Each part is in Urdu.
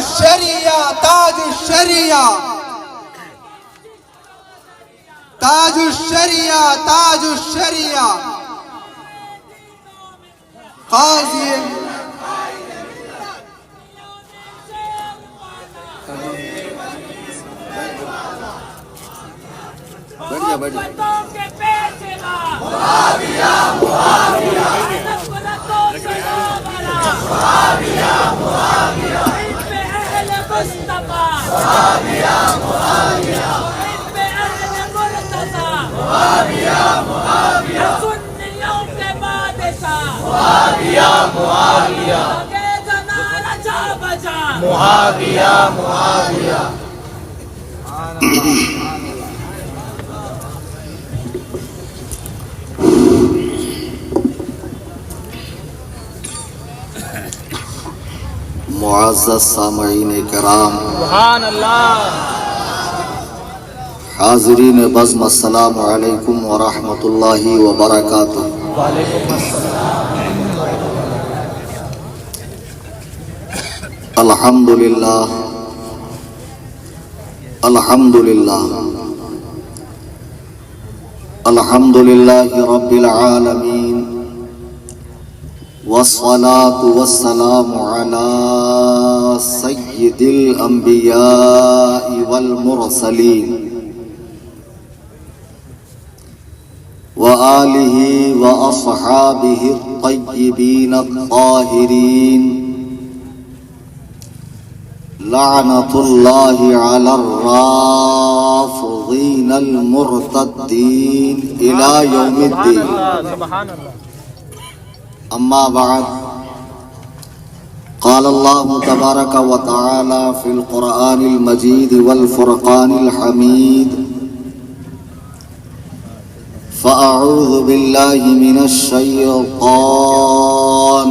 الشریعہ تاج الشریعہ تاج الشریعہ تاج الشریعہ قاضی معزز سامعین کرام، سبحان اللہ، حاضرین بزم، السلام علیکم ورحمۃ اللہ وبرکاتہ۔ وعلیکم السلام۔ الحمدللہ الحمدللہ الحمدللہ رب العالمین، والصلاة والسلام على سید الانبیاء والمرسلین وآلہ واصحابہ الطیبین الطاہرین، لعنۃ اللہ علی الرافضین المرتدین الی یوم الدین۔ سبحان اللہ۔ اما بعد، قال اللہ تبارک و تعالی فی القرآن المجید والفرقان الحمید، فأعوذ باللہ من الشیطان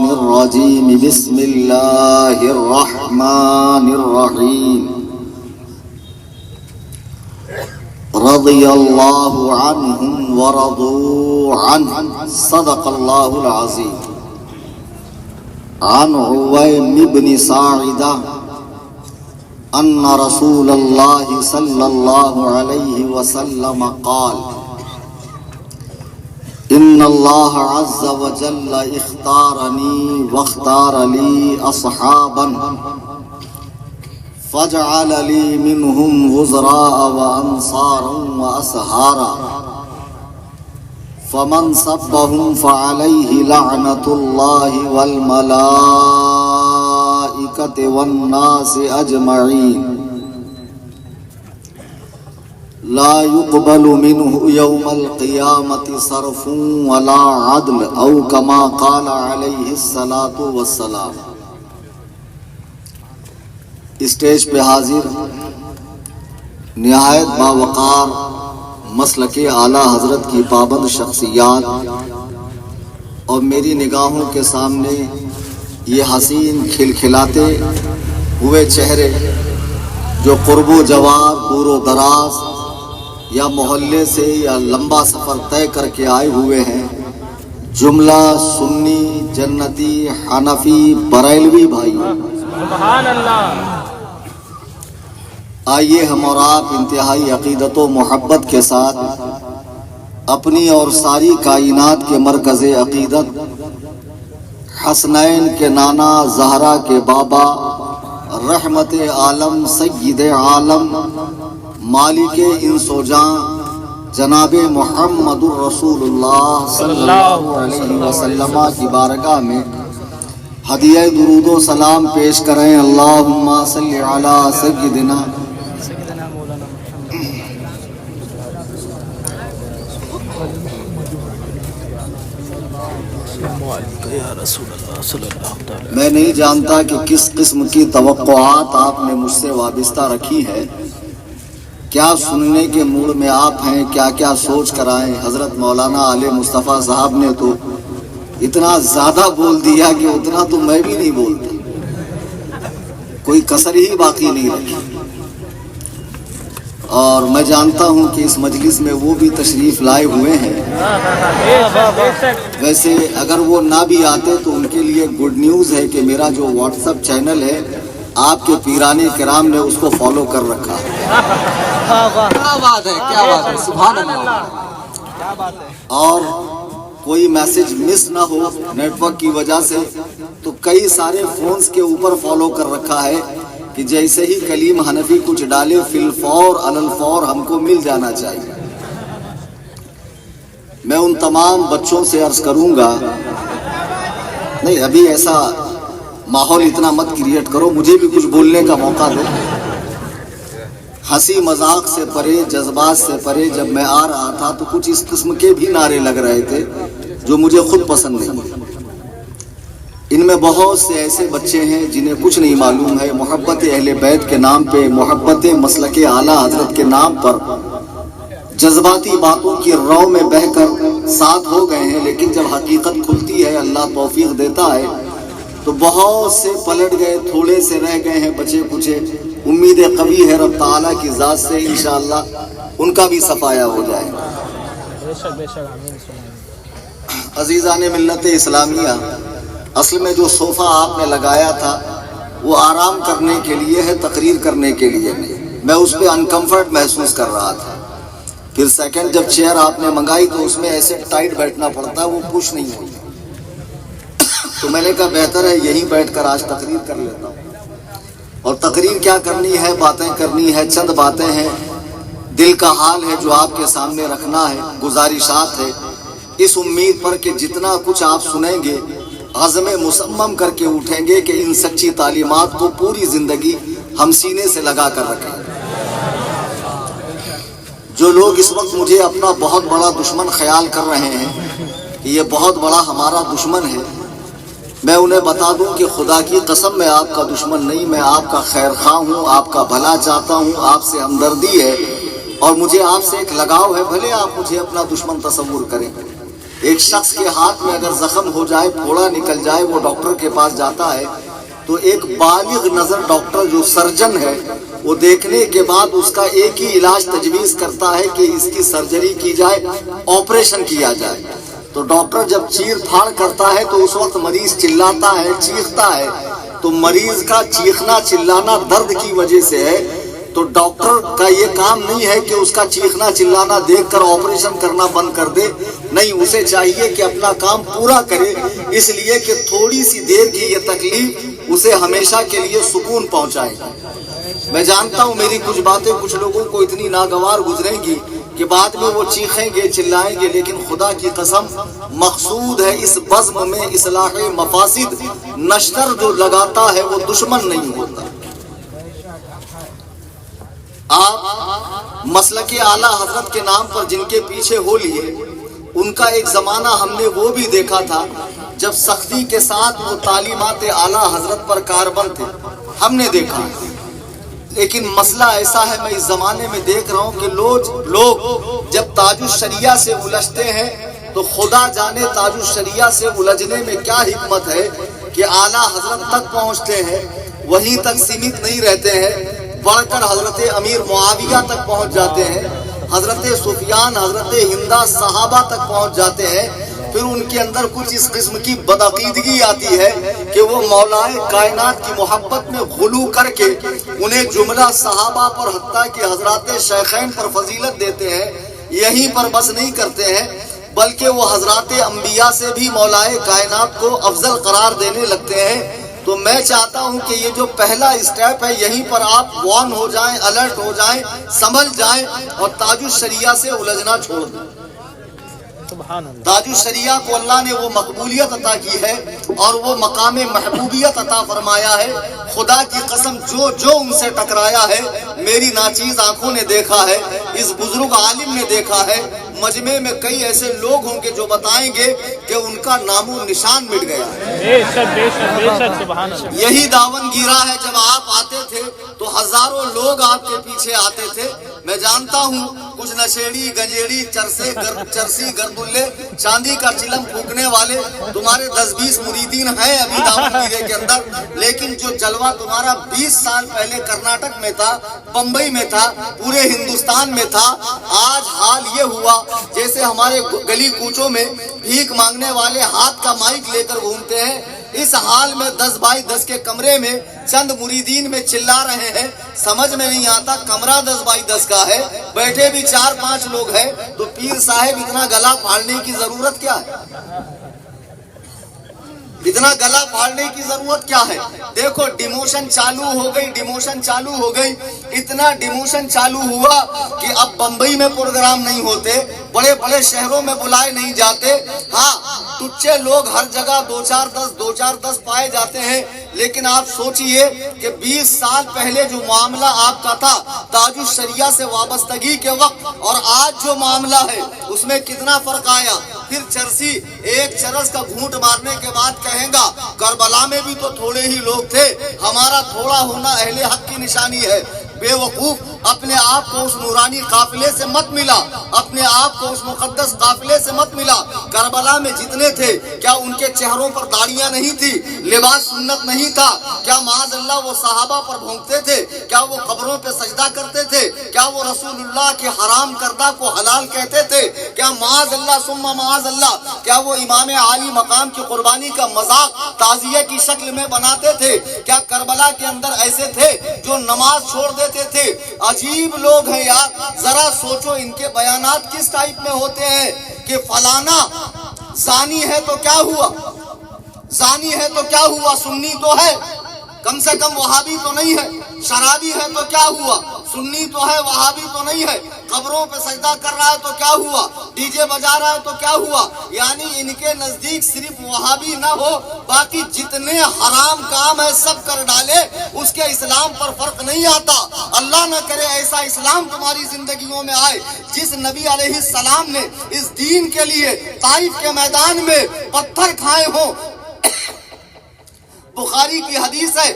الرجیم، بسم اللہ الرحمن الرحیم، رضی اللہ عنہم ورضوا عنہ، صدق اللہ العظیم۔ عن عویم بن ساعدہ ان رسول اللہ صلی اللہ علیہ وسلم قال، ان اللہ عز وجل اختارنی واختار لی اصحابا فجعل لی منہم وزراء وانصارا واسہارا، فمن سبهم فعليه لعنة الله والملائكة والناس أجمعين، لا يقبل منه يوم القيامة صرف ولا عدل، أو كما قال عليه الصلاة والسلام۔ اسٹیج پہ حاضر نہایت باوقار مسلک اعلیٰ حضرت کی پابند شخصیات اور میری نگاہوں کے سامنے یہ حسین کھلکھلاتے ہوئے چہرے جو قرب و جوار، دور و دراز یا محلے سے یا لمبا سفر طے کر کے آئے ہوئے ہیں، جملہ سنی، جنتی، حنفی، بریلوی بھائی، سبحان اللہ۔ آئیے ہم اور آپ انتہائی عقیدت و محبت کے ساتھ اپنی اور ساری کائنات کے مرکز عقیدت، حسنین کے نانا، زہرا کے بابا، رحمت عالم، سید عالم، مالک انس و جاں، جناب محمد الرسول اللہ صلی اللہ علیہ وسلم کی بارگاہ میں ہدیہ درود و سلام پیش کریں۔ اللہم صلی علی سیدنا میں نہیں جانتا کہ کس قسم کی توقعات آپ نے مجھ سے وابستہ رکھی ہے، کیا سننے کے موڈ میں آپ ہیں، کیا کیا سوچ کر آئے۔ حضرت مولانا علی مصطفیٰ صاحب نے تو اتنا زیادہ بول دیا کہ اتنا تو میں بھی نہیں بولتا، کوئی کسر ہی باقی نہیں رکھی۔ اور میں جانتا ہوں کہ اس مجلس میں وہ بھی تشریف لائے ہوئے ہیں، ویسے اگر وہ نہ بھی آتے تو ان کے لیے گڈ نیوز ہے کہ میرا جو واٹس ایپ چینل ہے آپ کے پیرانے کرام نے اس کو فالو کر رکھا ہے۔ کیا بات ہے، کیا بات ہے، سبحان اللہ۔ کیا بات ہے۔ اور کوئی میسج مس نہ ہو نیٹ ورک کی وجہ سے تو کئی سارے فونز کے اوپر فالو کر رکھا ہے کہ جیسے ہی کلیم حنفی کچھ ڈالے فی الفور علی الفور ہم کو مل جانا چاہیے۔ میں ان تمام بچوں سے عرض کروں گا، نہیں ابھی ایسا ماحول اتنا مت کریٹ کرو، مجھے بھی کچھ بولنے کا موقع دو۔ ہنسی مذاق سے پرے، جذبات سے پرے جب میں آ رہا تھا تو کچھ اس قسم کے بھی نعرے لگ رہے تھے جو مجھے خود پسند نہیں۔ ان میں بہت سے ایسے بچے ہیں جنہیں کچھ نہیں معلوم ہے، محبت اہل بیت کے نام پہ، محبت مسلک اعلیٰ حضرت کے نام پر جذباتی باتوں کی رو میں بہہ کر ساتھ ہو گئے ہیں، لیکن جب حقیقت کھلتی ہے، اللہ توفیق دیتا ہے تو بہت سے پلٹ گئے، تھوڑے سے رہ گئے ہیں بچے کچے۔ امید قوی ہے رب تعالیٰ کی ذات سے انشاءاللہ ان کا بھی صفایا ہو جائے گا۔ بے شک بے شک، آمین سنائیں۔ عزیزان ملت اسلامیہ، اصل میں جو صوفہ آپ نے لگایا تھا وہ آرام کرنے کے لیے ہے، تقریر کرنے کے لیے نہیں۔ میں اس پہ انکمفرٹ محسوس کر رہا تھا۔ پھر سیکنڈ جب چیئر آپ نے منگائی تو اس میں ایسے ٹائٹ بیٹھنا پڑتا ہے، وہ پش نہیں ہوئی، تو میں نے کہا بہتر ہے یہیں بیٹھ کر آج تقریر کر لیتا ہوں۔ اور تقریر کیا کرنی ہے، باتیں کرنی ہے، چند باتیں ہیں، دل کا حال ہے جو آپ کے سامنے رکھنا ہے، گزارشات ہے، اس امید پر کہ جتنا کچھ آپ سنیں گے عزم مصمم کر کے اٹھیں گے کہ ان سچی تعلیمات کو پوری زندگی ہم سینے سے لگا کر رکھیں۔ جو لوگ اس وقت مجھے اپنا بہت بڑا دشمن خیال کر رہے ہیں کہ یہ بہت بڑا ہمارا دشمن ہے، میں انہیں بتا دوں کہ خدا کی قسم میں آپ کا دشمن نہیں، میں آپ کا خیر خواہ ہوں، آپ کا بھلا چاہتا ہوں، آپ سے ہمدردی ہے اور مجھے آپ سے ایک لگاؤ ہے، بھلے آپ مجھے اپنا دشمن تصور کریں۔ ایک شخص کے ہاتھ میں اگر زخم ہو جائے، پھوڑا نکل جائے، وہ ڈاکٹر کے پاس جاتا ہے تو ایک بالغ نظر ڈاکٹر جو سرجن ہے وہ دیکھنے کے بعد اس کا ایک ہی علاج تجویز کرتا ہے کہ اس کی سرجری کی جائے، آپریشن کیا جائے۔ تو ڈاکٹر جب چیر پھاڑ کرتا ہے تو اس وقت مریض چلاتا ہے، چیختا ہے، تو مریض کا چیخنا چلانا درد کی وجہ سے ہے، تو ڈاکٹر کا یہ کام نہیں ہے کہ اس کا چیخنا چلانا دیکھ کر آپریشن کرنا بند کر دے، نہیں، اسے چاہیے کہ اپنا کام پورا کرے، اس لیے کہ تھوڑی سی دیر کی یہ تکلیف اسے ہمیشہ کے لیے سکون پہنچائے گا۔ میں جانتا ہوں میری کچھ باتیں کچھ لوگوں کو اتنی ناگوار گزریں گی کہ بعد میں وہ چیخیں گے، چلائیں گے، لیکن خدا کی قسم مقصود ہے اس بزم میں اصلاح مفاسد۔ نشتر جو لگاتا ہے وہ دشمن نہیں ہوتا۔ آپ مسلک اعلیٰ حضرت کے نام پر جن کے پیچھے ہو لیے، ان کا ایک زمانہ ہم نے وہ بھی دیکھا تھا جب سختی کے ساتھ وہ تعلیمات اعلیٰ حضرت پر کاربند تھے، ہم نے دیکھا۔ لیکن مسئلہ ایسا ہے، میں اس زمانے میں دیکھ رہا ہوں کہ لوگ جب تاج الشریعہ سے الجھتے ہیں تو خدا جانے تاج الشریعہ سے الجھنے میں کیا حکمت ہے کہ اعلیٰ حضرت تک پہنچتے ہیں، وہیں تک سیمت نہیں رہتے ہیں، بڑھ کر حضرت امیر معاویہ تک پہنچ جاتے ہیں، حضرت سفیان، حضرت ہندہ، صحابہ تک پہنچ جاتے ہیں۔ پھر ان کے اندر کچھ اس قسم کی بدعقیدگی آتی ہے کہ وہ مولائے کائنات کی محبت میں غلو کر کے انہیں جملہ صحابہ پر حتیٰ کہ حضرات شیخین پر فضیلت دیتے ہیں۔ یہیں پر بس نہیں کرتے ہیں بلکہ وہ حضرات انبیاء سے بھی مولائے کائنات کو افضل قرار دینے لگتے ہیں۔ تو میں چاہتا ہوں کہ یہ جو پہلا اسٹیپ ہے یہیں پر آپ وارن ہو جائیں، الرٹ ہو جائیں، سنبھل جائیں اور تاج الشریعہ سے الجھنا چھوڑ دیں۔ سبحان اللہ۔ تاج الشریعہ کو اللہ نے وہ مقبولیت عطا کی ہے اور وہ مقام محبوبیت عطا فرمایا ہے۔ خدا کی قسم جو ان سے ٹکرایا ہے میری ناچیز آنکھوں نے دیکھا ہے، اس بزرگ عالم نے دیکھا ہے۔ مجمع میں کئی ایسے لوگ ہوں گے جو بتائیں گے کہ ان کا نام و نشان مٹ گیا ہے۔ بے شک بے شک بے شک، سبحان اللہ۔ یہی داون گیرا ہے، جب آپ آتے تھے تو ہزاروں لوگ آپ کے پیچھے آتے تھے۔ میں جانتا ہوں کچھ نشیڑی، گنجیڑی، چرسی، گردلے، چاندی کا چلم پھونکنے والے تمہارے 10-20 مریدین ہیں ابھی داون گیرے کے اندر، لیکن جو جلوہ تمہارا 20 سال پہلے کرناٹک میں تھا، بمبئی میں تھا، پورے ہندوستان میں تھا، آج حال یہ ہوا جیسے ہمارے گلی کوچوں میں بھیک مانگنے والے ہاتھ کا مائک لے کر گھومتے ہیں۔ اس حال میں 10 بائی 10 کے کمرے میں چند مریدین میں چلا رہے ہیں. سمجھ میں نہیں آتا کمرہ 10 بائی 10 کا ہے, بیٹھے بھی 4-5 لوگ ہیں, تو پیر صاحب اتنا گلا پھاڑنے کی ضرورت کیا ہے؟ اتنا گلا پھاڑنے کی ضرورت کیا ہے؟ دیکھو ڈیموشن چالو ہو گئی. اتنا ڈیموشن چالو ہوا کہ اب بمبئی میں پروگرام نہیں ہوتے, بڑے بڑے شہروں میں بلائے نہیں جاتے. ہاں ٹچے لوگ ہر جگہ 2-4-10 پائے جاتے ہیں. لیکن آپ سوچئے کہ 20 سال پہلے جو معاملہ آپ کا تھا تاج الشریعہ سے وابستگی کے وقت, اور آج جو معاملہ ہے اس میں کتنا فرق آیا. پھر چرسی ایک چرس کا گھونٹ مارنے کے بعد کہیں گا کربلا میں بھی تو تھوڑے ہی لوگ تھے, ہمارا تھوڑا ہونا اہل حق کی نشانی ہے. بے وقوف, اپنے آپ کو اس نورانی قافلے سے مت ملا, اپنے آپ کو اس مقدس قافلے سے مت ملا. کربلا میں جتنے تھے کیا ان کے چہروں پر داڑیاں نہیں تھی, لباس سنت نہیں تھا؟ کیا معاذ اللہ وہ صحابہ پر بھونکتے تھے؟ کیا وہ قبروں پہ سجدہ کرتے تھے؟ کیا وہ رسول اللہ کے حرام کردہ کو حلال کہتے تھے؟ کیا معاذ اللہ ثم معاذ اللہ کیا وہ امام عالی مقام کی قربانی کا مذاق تعزیہ کی شکل میں بناتے تھے؟ کیا کربلا کے اندر ایسے تھے جو نماز چھوڑ دیتے تھے؟ عجیب لوگ ہیں یار. ذرا سوچو ان کے بیانات کس ٹائپ میں ہوتے ہیں کہ فلانا زانی ہے تو کیا ہوا, زانی ہے تو کیا ہوا, سنی تو ہے, کم سے کم وہابی تو نہیں ہے. شرابی ہے تو کیا ہوا, سنی تو ہے, وہابی تو نہیں ہے. قبروں پہ سجدہ کر رہا ہے تو کیا ہوا, ڈی جے بجا رہا ہے تو کیا ہوا. یعنی ان کے نزدیک صرف وہابی نہ ہو, باقی جتنے حرام کام ہے سب کر ڈالے, اس کے اسلام پر فرق نہیں آتا. اللہ نہ کرے ایسا اسلام تمہاری زندگیوں میں آئے جس نبی علیہ السلام نے اس دین کے لیے طائف کے میدان میں پتھر کھائے ہوں. بخاری کی حدیث ہے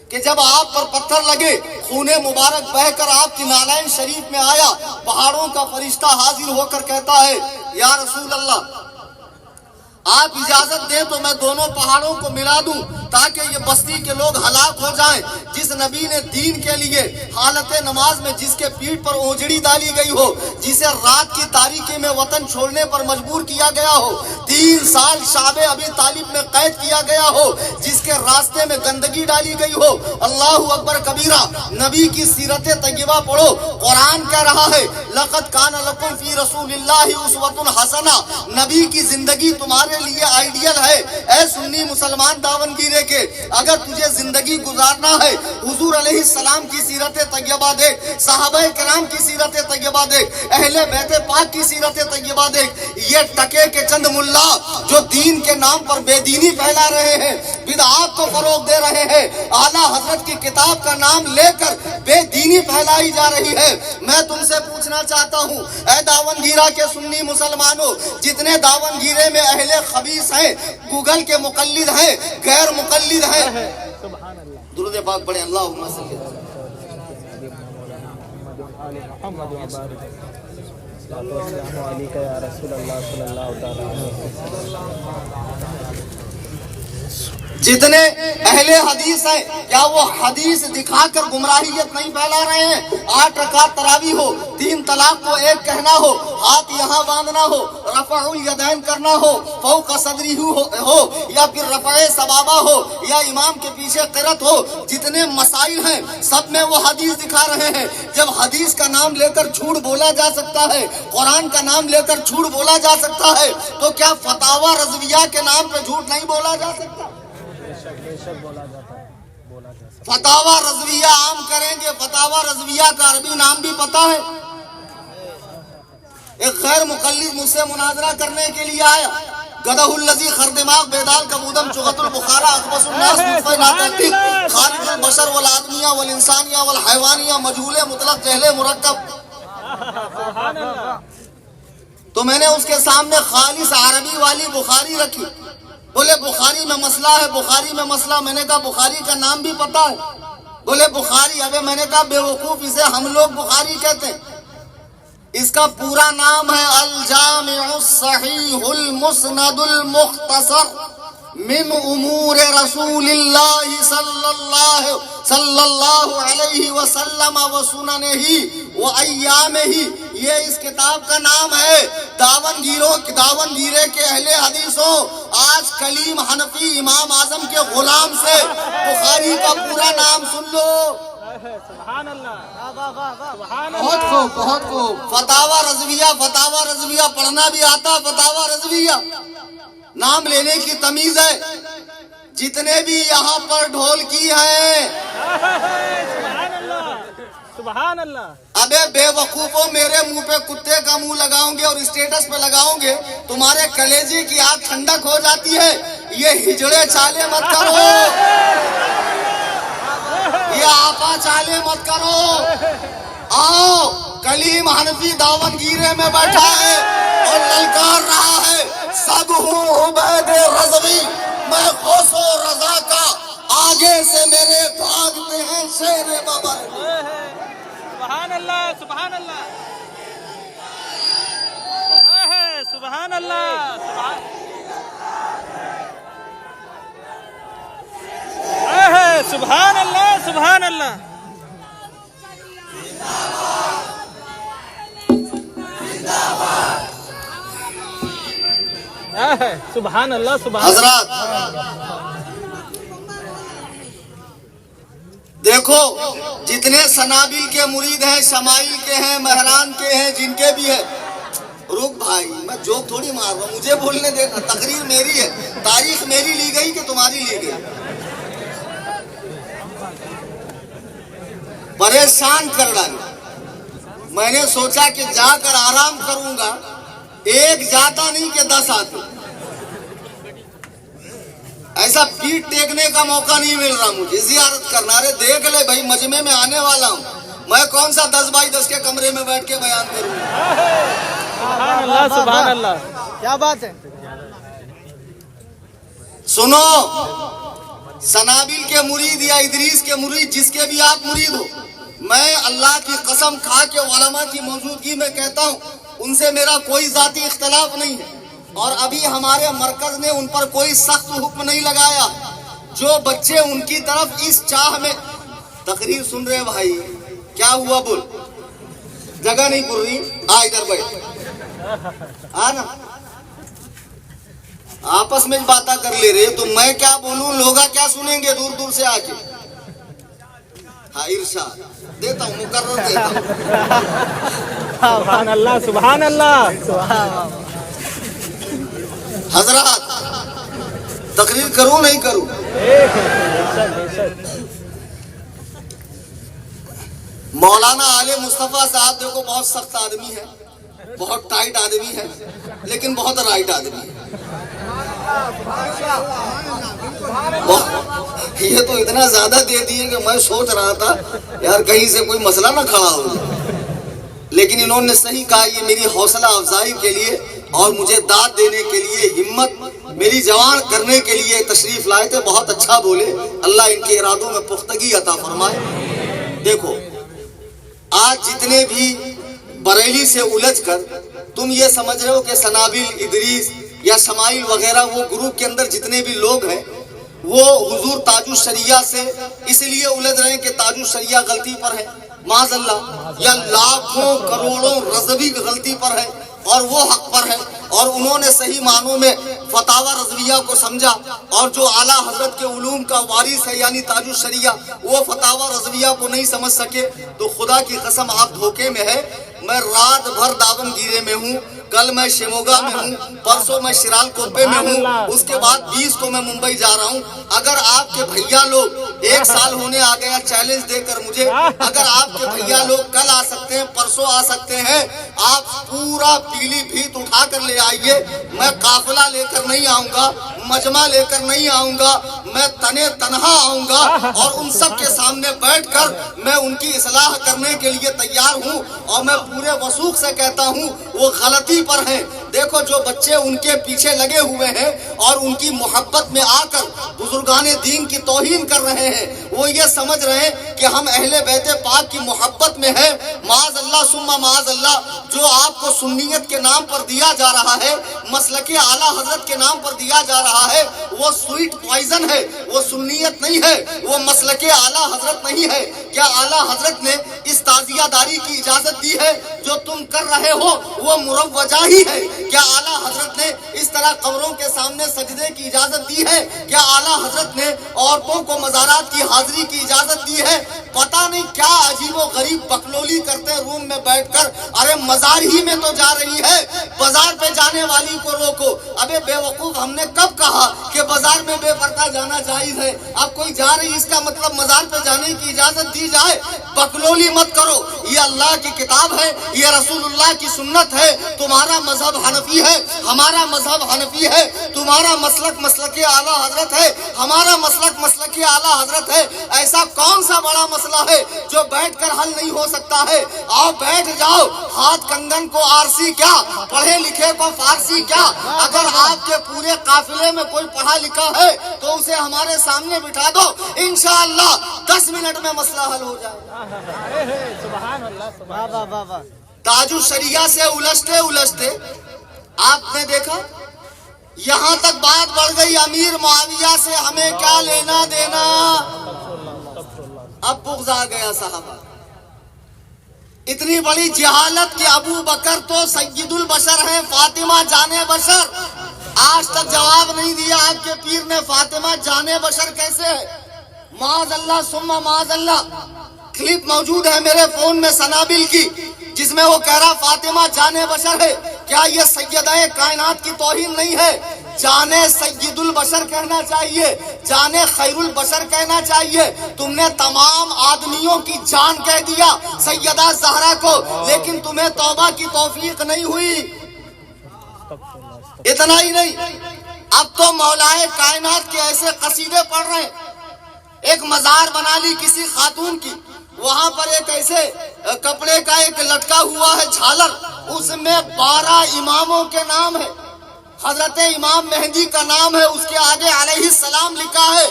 کہ جب آپ پر پتھر لگے, خون مبارک بہ کر آپ کی نالین شریف میں آیا, پہاڑوں کا فرشتہ حاضر ہو کر کہتا ہے یا رسول اللہ آپ اجازت دیں تو میں دونوں پہاڑوں کو ملا دوں تاکہ یہ بستی کے لوگ ہلاک ہو جائیں. جس نبی نے دین کے لیے حالت نماز میں جس کے پیٹھ پر اوجڑی ڈالی گئی ہو, جسے رات کی تاریکی میں وطن چھوڑنے پر مجبور کیا گیا ہو, 3 سال شعب ابی طالب میں قید کیا گیا ہو, جس کے راستے میں گندگی ڈالی گئی ہو, اللہ اکبر کبیرہ, نبی کی سیرت طیبہ پڑھو. قرآن کہہ رہا ہے لقد کان لکم فی رسول اللہ اسوۃ حسنہ, نبی کی زندگی تمہارے لیے آئیڈیل ہے. اے سنی مسلمان داونگیرے کے, اگر تجھے زندگی گزارنا ہے حضور علیہ السلام کی سیرت طیبہ دیکھ, صحابہ کرام کی سیرت طیبہ دیکھ, اہل بیت پاک کی سیرت طیبہ دیکھ. یہ ٹکے کے چند ملا جو دین کے نام پر بے دینی پھیلا رہے ہیں, بدعات کو فروغ دے رہے ہیں, اعلیٰ حضرت کی کتاب کا نام لے کر بے دینی پھیلائی جا رہی ہے. میں تم سے پوچھنا چاہتا ہوں اے داونگیرہ کے سنی مسلمانوں, جتنے داونگیرے میں اہل خبیث ہیں, گوگل کے مقلد ہیں, غیر مقلد ہیں, درود پاک پڑھیں اللہم صلی جتنے اہل حدیث ہیں کیا وہ حدیث دکھا کر گمراہیت نہیں پھیلا رہے ہیں؟ 8 رکعت تراویح ہو, 3 طلاق کو 1 کہنا ہو, ہاتھ یہاں باندھنا ہو, رفع الیدین کرنا ہو, فوق صدری ہو, یا پھر رفع سبابہ ہو, یا امام کے پیچھے قرات ہو, جتنے مسائل ہیں سب میں وہ حدیث دکھا رہے ہیں. جب حدیث کا نام لے کر جھوٹ بولا جا سکتا ہے, قرآن کا نام لے کر جھوٹ بولا جا سکتا ہے, تو کیا فتاوی رضویہ کے نام پہ جھوٹ نہیں بولا جا سکتا؟ فتاوی رضویہ عام کریں گے. فتاوی رضویہ کا عربی نام بھی پتا ہے؟ ایک غیر مقلد مجھ سے مناظرہ کرنے کے لیے آیا, گدہ الذی خردماغ بیدال کبودم چغت البخارا اقبس الناس نطفہ لا تحقیق خالق البشر والآدمیہ والانسانیہ والحیوانیہ مجہول مطلق جہل مرکب. تو میں نے اس کے سامنے خالص عربی والی بخاری رکھی. بولے بخاری میں مسئلہ ہے, بخاری میں مسئلہ. میں نے کہا بخاری کا نام بھی پتا ہے؟ بولے بخاری. ابے میں نے کہا بے وقوف, اسے ہم لوگ بخاری کہتے ہیں. اس کا پورا نام ہے الجامع الصحیح المسند المختصر من امور رسول اللہ صلی اللہ صلی اللہ علیہ وسلم و سننہ و ایامہ، یہ اس کتاب کا نام ہے۔ داون گیرے کے اہل حدیثوں، آج کلیم حنفی امام اعظم کے غلام سے بخاری کا پورا نام سن لو۔ سبحان اللہ، سبحان بہت اللہ، خوب بہت خوب۔ فتاوی رضویہ پڑھنا بھی آتا، فتاوی رضویہ نام لینے کی تمیز ہے۔ جتنے بھی یہاں پر ڈھول کی ہیں، سبحان اللہ، سبحان اللہ۔ ابے بے وقوفوں، میرے منہ پہ کتے کا منہ لگاؤں گے اور اسٹیٹس پہ لگاؤں گے، تمہارے کلیجے کی آگ ٹھنڈک ہو جاتی ہے۔ یہ ہجڑے چالے مت کرو، یہ آپا چالے مت کرو۔ آؤ، کلیم حنفی داون گیرے میں بیٹھا ہے اور للکار رہا ہے، سب ہوں عبید رضوی، میں خوش و رضا کا، آگے سے میرے بھاگتے ہیں شیر بابر۔ سبحان اللہ، سبحان اللہ، سبحان اللہ، سبحان اللہ، سبحان اللہ۔ سبحان اللہ، سبحان اللہ۔ حضرات دیکھو، جتنے سنابل کے مرید ہیں، شمائل کے ہیں، مہران کے ہیں، جن کے بھی ہیں، رک بھائی، میں جوک تھوڑی مار رہا ہوں، مجھے بولنے دینا، تقریر میری ہے، تاریخ میری لی گئی کہ تمہاری لی گئی؟ پریشان کر ڈالا۔ میں نے سوچا کہ جا کر آرام کروں گا، ایک جاتا نہیں کہ 10 آتے۔ ایسا پیٹ ٹیکنے کا موقع نہیں مل رہا مجھے، زیارت کرنا۔ ارے دیکھ لے بھائی، مجمع میں آنے والا ہوں، میں کون سا 10 بائی 10 کے کمرے میں بیٹھ کے بیان کروں؟ سبحان اللہ، سبحان اللہ، کیا بات ہے۔ سنو، سنابل کے مرید یا ادریس کے مرید، جس کے بھی آپ مرید ہو، میں اللہ کی قسم کھا کے علماء کی موجودگی میں کہتا ہوں، ان سے میرا کوئی ذاتی اختلاف نہیں ہے، اور ابھی ہمارے مرکز نے ان پر کوئی سخت حکم نہیں لگایا۔ جو بچے ان کی طرف اس چاہ میں تقریر سن رہے بھائی، کیا ہوا بول، جگہ نہیں پڑ رہی، آ ادھر بیٹھ، آ نا، آپس میں باتیں کر لے رہے، تو میں کیا بولوں، لوگا کیا سنیں گے دور دور سے آ کے؟ ہاں، ارشاد دیتا ہوں، مقرر دیتا ہوں۔ سبحان اللہ، سبحان اللہ۔ حضرات، تقریر کروں نہیں کروں؟ مولانا علی مصطفیٰ صاحب دیکھو، بہت سخت آدمی ہے، بہت ٹائٹ آدمی ہے، لیکن بہت رائٹ آدمی ہے۔ یہ تو اتنا زیادہ دے دیے کہ میں سوچ رہا تھا یار کہیں سے کوئی مسئلہ نہ کھڑا ہو، لیکن انہوں نے صحیح کہا، یہ میری حوصلہ افزائی کے لیے اور مجھے داد دینے کے لیے، ہمت میری جوان کرنے کے لیے تشریف لائے تھے۔ بہت اچھا بولے، اللہ ان کے ارادوں میں پختگی عطا فرمائے۔ دیکھو، آج جتنے بھی بریلی سے الجھ کر تم یہ سمجھ رہے ہو کہ سنابل، ادریس یا شمائل وغیرہ، وہ گروپ کے اندر جتنے بھی لوگ ہیں، وہ حضور تاج الشریعہ سے اس لیے الجھ رہے ہیں کہ تاج الشریعہ غلطی پر ہے، معاذ اللہ، یا لاکھوں کروڑوں رضوی غلطی پر ہے اور وہ حق پر ہے، اور انہوں نے صحیح معنوں میں فتاوی رضویہ کو سمجھا، اور جو اعلیٰ حضرت کے علوم کا وارث ہے یعنی تاج الشریعہ، وہ فتاوی رضویہ کو نہیں سمجھ سکے، تو خدا کی قسم آپ دھوکے میں ہے۔ میں رات بھر داون گیرے میں ہوں، کل میں شیموگا میں ہوں، پرسوں میں شرال کوپے میں ہوں، اس کے بعد 20 کو میں ممبئی جا رہا ہوں۔ اگر آپ کے بھیا لوگ 1 سال ہونے آ گیا چیلنج دے کر مجھے، اگر آپ کے بھیا لوگ کل آ سکتے ہیں، پرسوں آ سکتے ہیں، آپ پورا پیلی بھیت اٹھا کر لے آئیے، میں قافلہ لے کر نہیں آؤں گا، مجمع لے کر نہیں آؤں گا، میں تنے تنہا آؤں گا، اور ان سب کے سامنے بیٹھ کر میں ان کی اصلاح کرنے کے لیے تیار ہوں، اور میں پورے وثوق سے کہتا ہوں وہ غلطی پر ہیں۔ دیکھو جو بچے ان کے پیچھے لگے ہوئے ہیں اور ان کی محبت میں آ کر بزرگان دین کی توہین کر رہے ہیں، وہ یہ سمجھ رہے ہیں کہ ہم اہل بیت پاک کی محبت میں ہیں، معاذ اللہ ثم معاذ اللہ، جو آپ کو سنیت کے نام پر دیا جا رہا ہے، مسلک اعلیٰ حضرت کے نام پر دیا جا رہا ہے، وہ سویٹ پوائزن ہے، وہ سنیت نہیں ہے، وہ مسلک اعلیٰ حضرت نہیں ہے۔ کیا اعلیٰ حضرت نے اس تعزیہ داری کی اجازت دی ہے؟ جو تم کر رہے ہو وہ مروجہ ہی ہے۔ کیا اعلیٰ حضرت نے اس طرح قبروں کے سامنے سجدے کی اجازت دی ہے؟ کیا اعلیٰ حضرت نے عورتوں کو مزارات کی حاضری کی اجازت دی ہے؟ پتہ نہیں کیا عجیب و غریب بکلولی کرتے روم میں بیٹھ کر، ارے مزار ہی میں تو جا رہی ہے، بازار پہ جانے والی کو روکو۔ ابے بے وقوف، ہم نے کب کہا کہ بازار میں بے پردہ جانا جائز ہے؟ اب کوئی جا رہی، اس کا مطلب مزار پہ جانے کی اجازت دی جائے؟ بکلولی مت کرو، یہ اللہ کی کتاب ہے، یہ رسول اللہ کی سنت ہے۔ تمہارا مذہب حنفی ہے، ہمارا مذہب حنفی ہے، تمہارا مسلک مسلک اعلیٰ حضرت ہے، ہمارا مسلک مسلک اعلیٰ حضرت ہے۔ ایسا کون سا بڑا مسئلہ ہے جو بیٹھ کر حل نہیں ہو سکتا ہے؟ آؤ بیٹھ جاؤ، ہاتھ کنگن کو آرسی کیا، پڑھے لکھے کو فارسی کیا؟ اگر آپ کے پورے قافلے میں کوئی پڑھا لکھا ہے تو اسے ہمارے سامنے بٹھا دو، انشاءاللہ 10 منٹ میں مسئلہ حل ہو جائے۔ سبحان اللہ۔ تاج الشریعہ سے الجھتے الجھتے آپ نے دیکھا یہاں تک بات بڑھ گئی امیر معاویہ سے ہمیں کیا لینا دینا۔ اب بغض آ گیا صحابہ، اتنی بڑی جہالت کہ ابو بکر تو سید البشر ہیں، فاطمہ جانے بشر۔ آج تک جواب نہیں دیا آپ کے پیر نے، فاطمہ جانے بشر کیسے ہے؟ معاذ اللہ ثم معاذ اللہ۔ کلپ موجود ہے میرے فون میں سنابل کی، جس میں وہ کہہ رہا فاطمہ جانے بشر ہے۔ کیا یہ سیدہ کائنات کی توہین نہیں ہے؟ جانے سید البشر کہنا چاہیے، جانے خیر البشر کہنا چاہیے۔ تم نے تمام آدمیوں کی جان کہہ دیا سیدہ زہرا کو، لیکن تمہیں توبہ کی توفیق نہیں ہوئی۔ اتنا ہی نہیں، اب تو مولائے کائنات کے ایسے قصیدے پڑھ رہے ہیں۔ ایک مزار بنا لی کسی خاتون کی، وہاں پر ایک ایسے کپڑے کا ایک لٹکا ہوا ہے جھالر، اس میں 12 اماموں کے نام ہے، حضرت امام مہدی کا نام ہے، اس کے آگے علیہ السلام لکھا ہے۔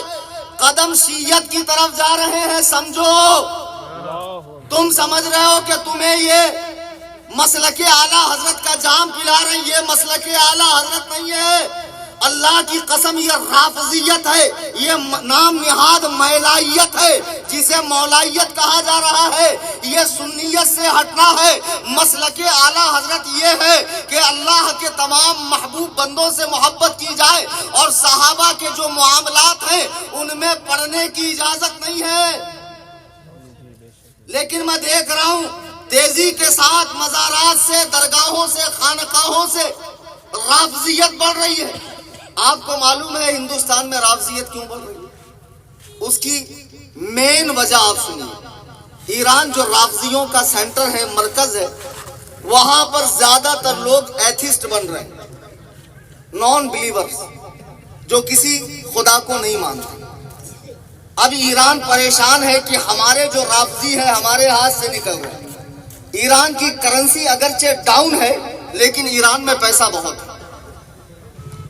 قدم شیعت کی طرف جا رہے ہیں، سمجھو۔ تم سمجھ رہے ہو کہ تمہیں یہ مسلک اعلیٰ حضرت کا جام پلا رہے ہیں، یہ مسلک اعلیٰ حضرت نہیں ہے۔ اللہ کی قسم یہ رافضیت ہے، یہ نام نہاد مولائیت ہے، جسے مولائیت کہا جا رہا ہے۔ یہ سنیت سے ہٹنا ہے۔ مسلک اعلیٰ حضرت یہ ہے کہ اللہ کے تمام محبوب بندوں سے محبت کی جائے، اور صحابہ کے جو معاملات ہیں ان میں پڑھنے کی اجازت نہیں ہے۔ لیکن میں دیکھ رہا ہوں تیزی کے ساتھ مزارات سے، درگاہوں سے، خانقاہوں سے رافضیت بڑھ رہی ہے۔ آپ کو معلوم ہے ہندوستان میں رافضیت کیوں بڑھ رہی ہے؟ اس کی مین وجہ آپ سنیے۔ ایران جو رافضیوں کا سینٹر ہے، مرکز ہے، وہاں پر زیادہ تر لوگ ایتھسٹ بن رہے ہیں، نان بلیورز، جو کسی خدا کو نہیں مانتے۔ اب ایران پریشان ہے کہ ہمارے جو رافضی ہے ہمارے ہاتھ سے نکل رہے ہیں۔ ایران کی کرنسی اگرچہ ڈاؤن ہے لیکن ایران میں پیسہ بہت ہے۔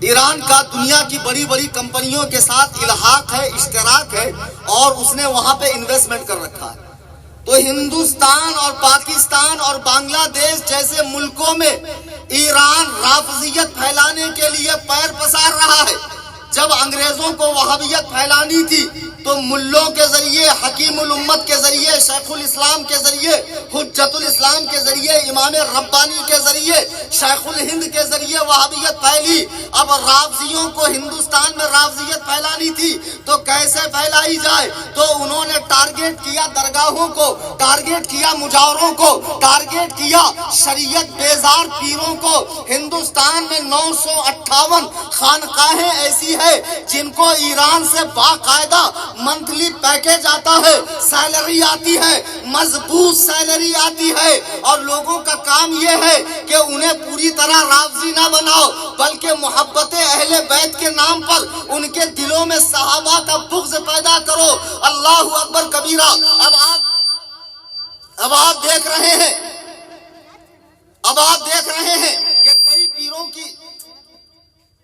ایران کا دنیا کی بڑی بڑی کمپنیوں کے ساتھ الحاق ہے، اشتراک ہے، اور اس نے وہاں پہ انویسٹمنٹ کر رکھا ہے۔ تو ہندوستان اور پاکستان اور بنگلہ دیش جیسے ملکوں میں ایران رافضیت پھیلانے کے لیے پیر پسار رہا ہے۔ جب انگریزوں کو وہابیت پھیلانی تھی تو ملوں کے ذریعے، حکیم الامت کے ذریعے، شیخ الاسلام کے ذریعے، حجت الاسلام کے ذریعے، امام ربانی کے ذریعے، شیخ الہند کے ذریعے وہابیت پھیلی۔ اب رافضیوں کو ہندوستان میں رافضیت پھیلانی تھی تو کیسے پھیلائی جائے؟ تو انہوں نے ٹارگیٹ کیا درگاہوں کو، ٹارگیٹ کیا مجاوروں کو، ٹارگیٹ کیا شریعت بیزار پیروں کو۔ ہندوستان میں 958 خانقاہیں ایسی ہیں جن کو ایران سے باقاعدہ منتھلی پیکیج آتا ہے، سیلری آتی ہے، مضبوط سیلری آتی ہے، اور لوگوں کا کام یہ ہے کہ انہیں پوری طرح رافضی نہ بناؤ بلکہ محبت اہل بیت کے نام پر ان کے دلوں میں صحابہ کا بغض پیدا کرو۔ اللہ اکبر کبیرہ۔ اب آپ دیکھ رہے ہیں کہ کئی پیروں کی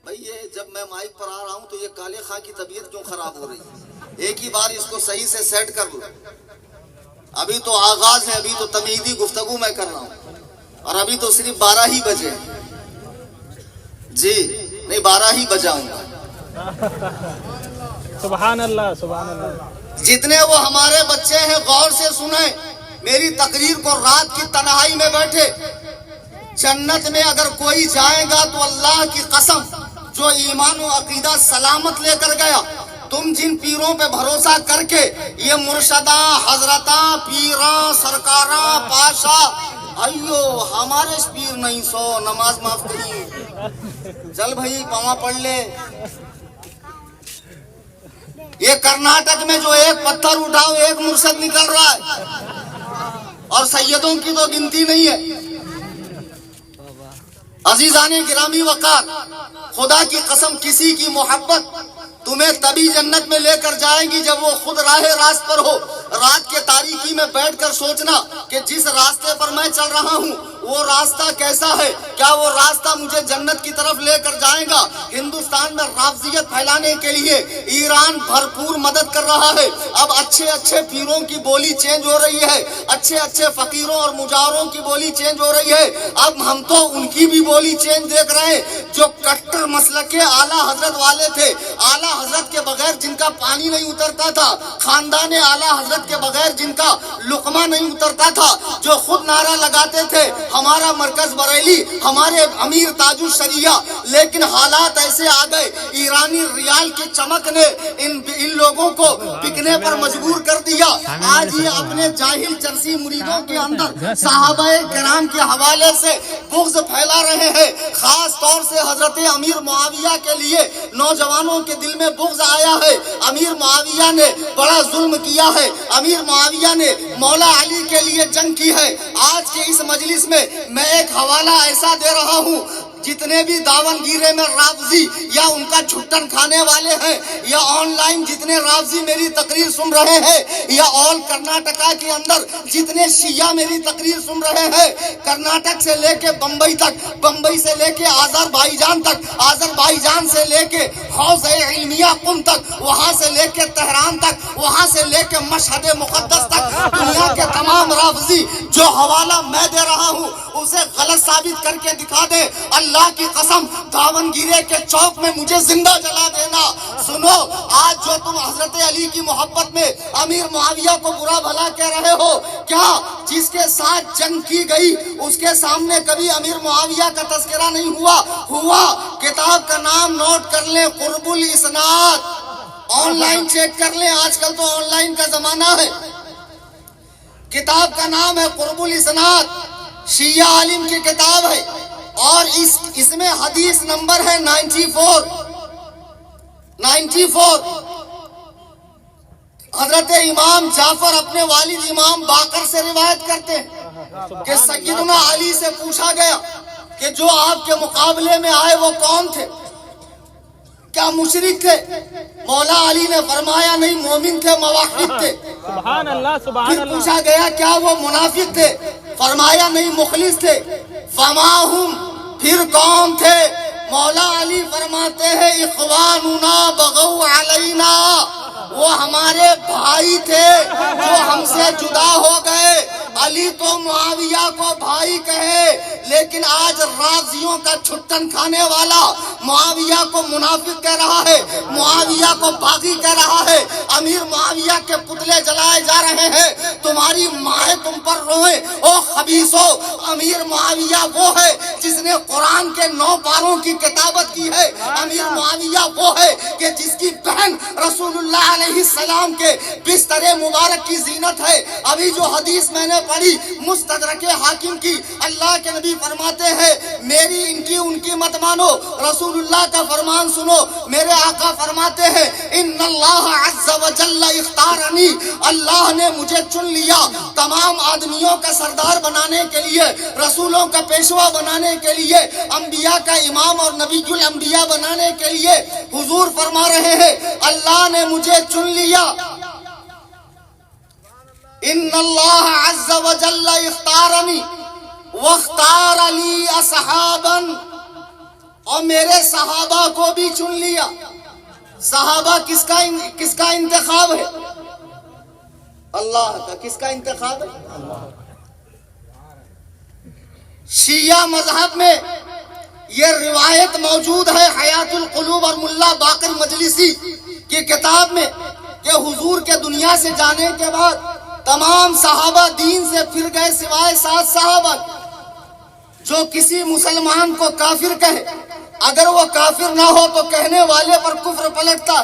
بھائی یہ جب میں مائک پر آ رہا ہوں تو یہ کالے خاں کی طبیعت کیوں خراب ہو رہی ہے؟ ایک ہی بار اس کو صحیح سے سیٹ کر لو. ابھی تو آغاز ہے, ابھی تو تمیدی گفتگو میں کر رہا ہوں, اور ابھی تو صرف 12 ہی بجے جی, نہیں 12 ہی بجاؤں گا. سبحان اللہ سبحان اللہ. جتنے وہ ہمارے بچے ہیں غور سے سنیں میری تقریر کو, رات کی تنہائی میں بیٹھے. جنت میں اگر کوئی جائے گا تو اللہ کی قسم جو ایمان و عقیدہ سلامت لے کر گیا. تم جن پیروں پہ بھروسہ کر کے یہ مرشداں, حضرتاں, پیراں, سرکاراں, پاشا, ایو ہمارے پیر نہیں سو نماز معاف کری, چل بھائی پاواں پڑھ لے. یہ کرناٹک میں جو ایک پتھر اٹھاؤ ایک مرشد نکل رہا ہے, اور سیدوں کی تو گنتی نہیں ہے. عزیزان گرامی وقار, خدا کی قسم کسی کی محبت تمہیں تبھی جنت میں لے کر جائیں گی جب وہ خود راہ راست پر ہو. رات کے تاریکی میں بیٹھ کر سوچنا کہ جس راستے پر میں چل رہا ہوں وہ راستہ کیسا ہے, کیا وہ راستہ مجھے جنت کی طرف لے کر جائے گا. ہندوستان میں رافضیت پھیلانے کے لیے ایران بھرپور مدد کر رہا ہے. اب اچھے اچھے پیروں کی بولی چینج ہو رہی ہے, اچھے اچھے فقیروں اور مجاوروں کی بولی چینج ہو رہی ہے. اب ہم تو ان کی بھی بولی چینج دیکھ رہے ہیں جو کٹر مسلک کے اعلیٰ حضرت والے تھے. اعلیٰ حضرت کے بغیر جن کا پانی نہیں اترتا تھا, خاندان اعلیٰ حضرت کے بغیر جن کا لقمہ نہیں اترتا تھا, جو خود نعرہ لگاتے تھے ہمارا مرکز بریلی, ہمارے امیر تاج الشریعہ. لیکن حالات ایسے آ گئے, ایرانی ریال کی چمک نے ان لوگوں کو بکنے پر مجبور کر دیا. آج یہ اپنے جاہل چرسی مریدوں کے اندر صحابہ کرام کے حوالے سے بغض پھیلا رہے ہیں. خاص طور سے حضرت امیر معاویہ کے لیے نوجوانوں کے دل میں بغض آیا ہے. امیر معاویہ نے بڑا ظلم کیا ہے, امیر معاویہ نے مولا علی کے لیے جنگ کی ہے. آج کے اس مجلس میں میں ایک حوالہ ایسا دے رہا ہوں, جتنے بھی داون گیرے میں رافضی یا ان کا چھٹن کھانے والے ہیں, یا آن لائن جتنے رافضی میری تقریر سن رہے ہیں, یا آل کرناٹکا کے اندر جتنے شیعہ میری تقریر سن رہے ہیں, کرناٹک سے لے کے بمبئی تک, بمبئی سے لے کے آذربائیجان تک, آذربائیجان سے لے کے حوض علمیہ قم تک, وہاں سے لے کے تہران تک, وہاں سے لے کے مشہد مقدس تک, دنیا کے تمام رافضی جو حوالہ میں دے رہا ہوں اسے غلط ثابت کر کے دکھا دے. اللہ کی قسم داون گیرے کے چوک میں مجھے زندہ جلا دینا. سنو, آج جو تم حضرت علی کی محبت میں امیر معاویہ کو برا بھلا کہہ رہے ہو, کیا جس کے ساتھ جنگ کی گئی اس کے سامنے کبھی امیر معاویہ کا تذکرہ نہیں ہوا؟ کتاب کا نام نوٹ کر لیں, قرب الاسناد. آن لائن چیک کر لیں, آج کل تو آن لائن کا زمانہ ہے. کتاب کا نام ہے قرب الاسناد, شیعہ عالم کی کتاب ہے, اور اس میں حدیث نمبر ہے 94. حضرت امام جعفر اپنے والد امام باقر سے روایت کرتے ہیں کہ سیدنا علی سے پوچھا گیا کہ جو آپ کے مقابلے میں آئے وہ کون تھے, کیا مشرک تھے؟ مولا علی نے فرمایا نہیں, مومن تھے, موحد تھے. سبحان اللہ سبحان پھر اللہ. پوچھا گیا کیا وہ منافق تھے؟ فرمایا نہیں, مخلص تھے. فما ہم, پھر کون تھے؟ مولا علی فرماتے ہیں اخواننا بغوا علینا, وہ ہمارے بھائی تھے جو ہم سے جدا ہو گئے. علی تو معاویہ کو بھائی کہے, لیکن آج رافضیوں کا چھٹن کھانے والا معاویہ کو منافق کہہ رہا ہے, معاویہ کو باغی کہہ رہا ہے. امیر معاویہ کے پتلے جلائے جا رہے ہیں, تمہاری مائیں تم پر روئیں. او خبیثو, امیر معاویہ وہ ہے جس نے قرآن کے 9 پاروں کی کتابت کی ہے. امیر معاویہ وہ ہے کہ جس کی بہن رسول اللہ علیہ السلام کے بستر مبارک کی زینت ہے. ابھی جو حدیث میں نے پڑھی مستدرک حاکم کی, اللہ کے نبی فرماتے ہیں میری ان کی مت مانو, رسول اللہ کا فرمان سنو. میرے آقا فرماتے ہیں ان اللہ عز و جل اختارنی, اللہ نے مجھے چن لیا تمام آدمیوں کا سردار بنانے کے لیے, رسولوں کا پیشوا بنانے کے لیے, انبیاء کا امام اور نبی الانبیاء بنانے کے لیے. حضور فرما رہے ہیں اللہ نے مجھے چن لیا. ان اللہ عز و جل اختارنی واختار لی اصحابا اور میرے صحابہ کو بھی چن لیا. صحابہ کس کا انتخاب ہے؟ اللہ کا. کس کا انتخاب ہے؟ شیعہ مذہب میں یہ روایت موجود ہے حیات القلوب اور ملا باقر مجلسی کی کتاب میں کہ حضور کے دنیا سے جانے کے بعد تمام صحابہ دین سے پھر گئے سوائے 7 صحابہ. جو کسی مسلمان کو کافر کہے اگر وہ کافر نہ ہو تو کہنے والے پر کفر پلٹتا.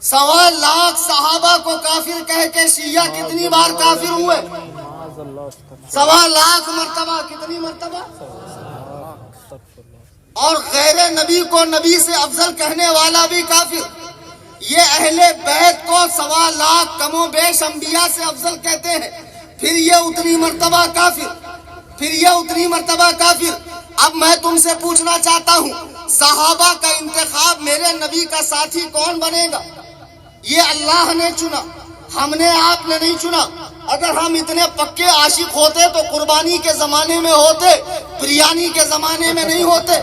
1.25 لاکھ صحابہ کو کافر کہہ کے شیعہ کتنی بار کافر ہوئے؟ 1.25 لاکھ مرتبہ. کتنی مرتبہ؟ اور غیر نبی کو نبی سے افضل کہنے والا بھی کافر. یہ اہل بیت کو 1.25 لاکھ کم و بیش انبیاء سے افضل کہتے ہیں. پھر یہ اتنی مرتبہ کافر. پھر یہ اتنی مرتبہ کافر. اب میں تم سے پوچھنا چاہتا ہوں صحابہ کا انتخاب میرے نبی کا ساتھی کون بنے گا؟ یہ اللہ نے چنا, ہم نے, آپ نے نہیں چنا. اگر ہم اتنے پکے عاشق ہوتے تو قربانی کے زمانے میں ہوتے, بریانی کے زمانے میں نہیں ہوتے.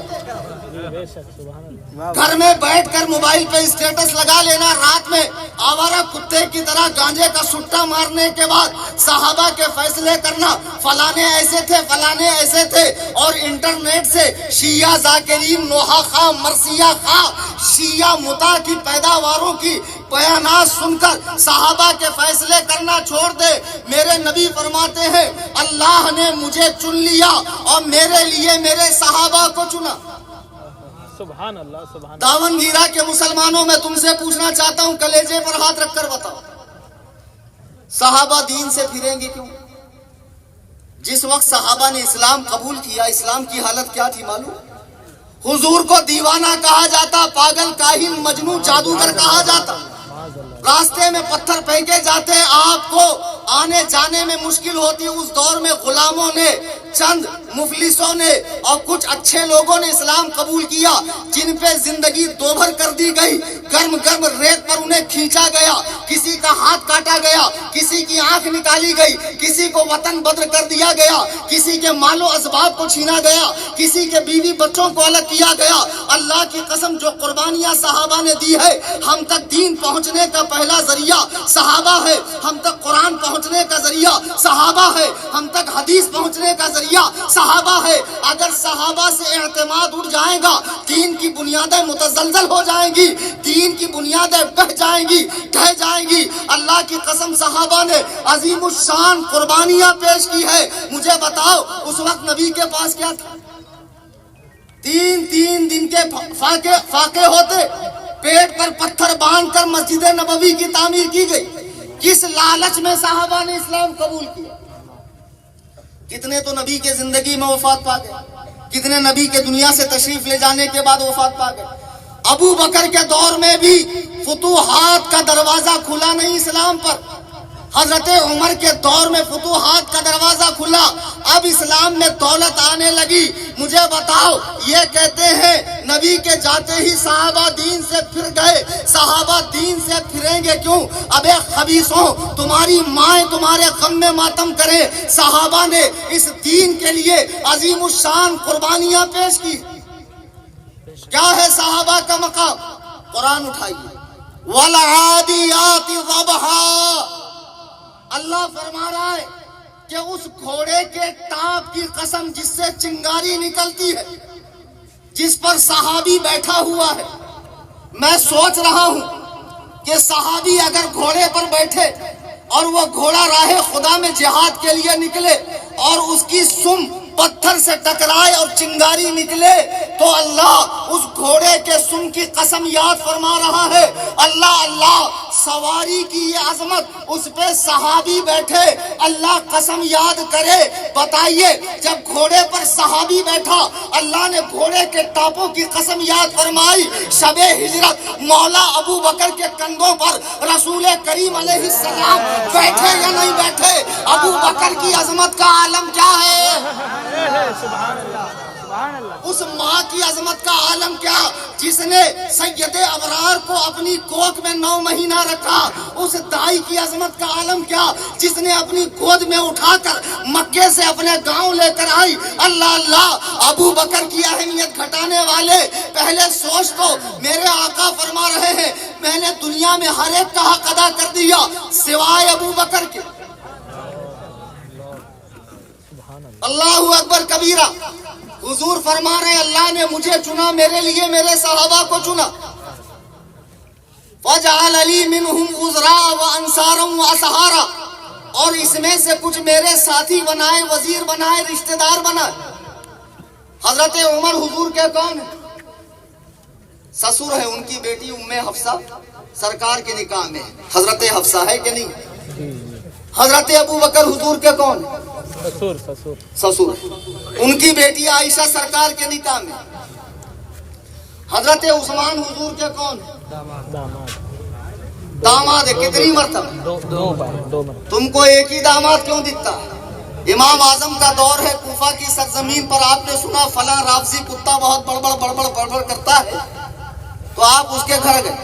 گھر میں بیٹھ کر موبائل پہ اسٹیٹس لگا لینا, رات میں آوارہ کتے کی طرح گانجے کا سٹا مارنے کے بعد صحابہ کے فیصلے کرنا, فلانے ایسے تھے, فلانے ایسے تھے. اور انٹرنیٹ سے شیعہ ذاکرین, نوحہ خواہ, مرثیہ خواہ, شیعہ متا کی پیداواروں کی بیانات سن کر صحابہ کے فیصلے کرنا چھوڑ دے. میرے نبی فرماتے ہیں اللہ نے مجھے چن لیا اور میرے لیے میرے صحابہ کو چنا. سبحان اللہ, سبحان. داون گیرا کے مسلمانوں میں تم سے پوچھنا چاہتا ہوں, کلیجے پر ہاتھ رکھ کر بتاؤ صحابہ دین سے پھریں گے کیوں؟ جس وقت صحابہ نے اسلام قبول کیا, اسلام کی حالت کیا تھی معلوم؟ حضور کو دیوانہ کہا جاتا, پاگل, کاہن, مجنون, جادوگر کہا جاتا. راستے میں پتھر پھینکے جاتے, آپ کو آنے جانے میں مشکل ہوتی. اس دور میں غلاموں نے, چند مفلسوں نے اور کچھ اچھے لوگوں نے اسلام قبول کیا, جن پہ زندگی دوبھر کر دی گئی. گرم گرم ریت پر انہیں کھینچا گیا, کسی کا ہاتھ کاٹا گیا, کسی کی آنکھ نکالی گئی, کسی کو وطن بدر کر دیا گیا, کسی کے مال و اسباب کو چھینا گیا, کسی کے بیوی بچوں کو الگ کیا گیا. اللہ کی قسم جو قربانیاں صحابہ نے دی ہے, ہم تک دین پہنچنے کا پہلا ذریعہ صحابہ ہے, ہم تک قرآن پہنچنے کا ذریعہ صحابہ ہے, ہم تک حدیث پہنچنے کا ذریعہ صحابہ ہے. اگر صحابہ سے اعتماد اٹھ جائے گا, دین کی بنیادیں متزلزل ہو جائیں گی, دین کی بنیادیں بہ جائیں گی, ڈھہ جائیں گی. اللہ کی قسم صحابہ نے عظیم الشان قربانیاں پیش کی ہے. مجھے بتاؤ اس وقت نبی کے پاس کیا تھا؟ 3 دن کے فاقے ہوتے, پیٹ پر پتھر باندھ کر مسجد نبوی کی تعمیر کی گئی. کس لالچ میں صحابہ نے اسلام قبول کیا؟ کتنے تو نبی کے زندگی میں وفات پا گئے, کتنے نبی کے دنیا سے تشریف لے جانے کے بعد وفات پا گئے. ابو بکر کے دور میں بھی فتوحات کا دروازہ کھلا نہیں اسلام پر. حضرت عمر کے دور میں فتوحات کا دروازہ کھلا, اب اسلام میں دولت آنے لگی. مجھے بتاؤ, یہ کہتے ہیں نبی کے جاتے ہی صحابہ دین سے پھر گئے, صحابہ دین سے پھریں گے کیوں؟ ابے خبیثوں, تمہاری مائیں تمہارے غم میں ماتم کریں. صحابہ نے اس دین کے لیے عظیم الشان قربانیاں پیش کی. کیا ہے صحابہ کا مقام؟ قرآن اٹھائیے, وَالْعَادِيَاتِ ضَبْحًا. اللہ فرما رہا ہے کہ اس گھوڑے کے ٹانپ کی قسم جس سے چنگاری نکلتی ہے, جس پر صحابی بیٹھا ہوا ہے. میں سوچ رہا ہوں کہ صحابی اگر گھوڑے پر بیٹھے اور وہ گھوڑا راہ خدا میں جہاد کے لیے نکلے اور اس کی سم پتھر سے ٹکرائے اور چنگاری نکلے, تو اللہ اس گھوڑے کے سم کی قسم یاد فرما رہا ہے. اللہ اللہ, سواری کی یہ عظمت, اس پہ صحابی بیٹھے, اللہ قسم یاد کرے. بتائیے جب گھوڑے پر صحابی بیٹھا, اللہ نے گھوڑے کے ٹاپوں کی قسم یاد فرمائی. شب ہجرت مولا ابو بکر کے کندھوں پر رسول کریم علیہ السلام بیٹھے یا نہیں بیٹھے؟ ابو بکر کی عظمت کا عالم کیا ہے؟ سبحان اللہ. اس ماں کی عظمت کا عالم کیا جس نے سید ابرار کو اپنی کوکھ میں 9 مہینہ رکھا. اس دائی کی عظمت کا عالم کیا جس نے اپنی گود میں اٹھا کر مکے سے اپنے گاؤں لے کر آئی. اللہ اللہ، ابو بکر کی اہمیت گھٹانے والے پہلے سوچ تو میرے آقا فرما رہے ہیں میں نے دنیا میں ہر ایک کا حق ادا کر دیا سوائے ابو بکر کے. اللہ اکبر کبیرہ. حضور فرما رہے اللہ نے مجھے چنا، میرے لیے میرے صحابہ کو چنا. وَجَعَلَ لِي مِنْهُمْ عُذْرًا وَأَنصَارًا وَأَصْحَارًا، اور اس میں سے کچھ میرے ساتھی بنائے، وزیر بنائے، رشتہ دار بنائے. حضرت عمر حضور کے کون ہیں؟ سسر ہے، ان کی بیٹی ام حفصہ سرکار کے نکاح میں. حضرت حفصہ ہے کہ نہیں؟ حضرت ابو بکر حضور کے کون ہیں؟ سسر. ان کی بیٹی عائشہ سرکار کے نکاح میں. حضرت عثمان حضور کے کون ہیں؟ داماد ہے. کتنی مرتبہ؟ 2 بار. تم کو ایک ہی داماد کیوں دکھتا ہے؟ امام اعظم کا دور ہے، کوفہ کی سرزمین پر آپ نے سنا فلاں رافضی کتا بہت بڑبڑ کرتا ہے، تو آپ اس کے گھر گئے.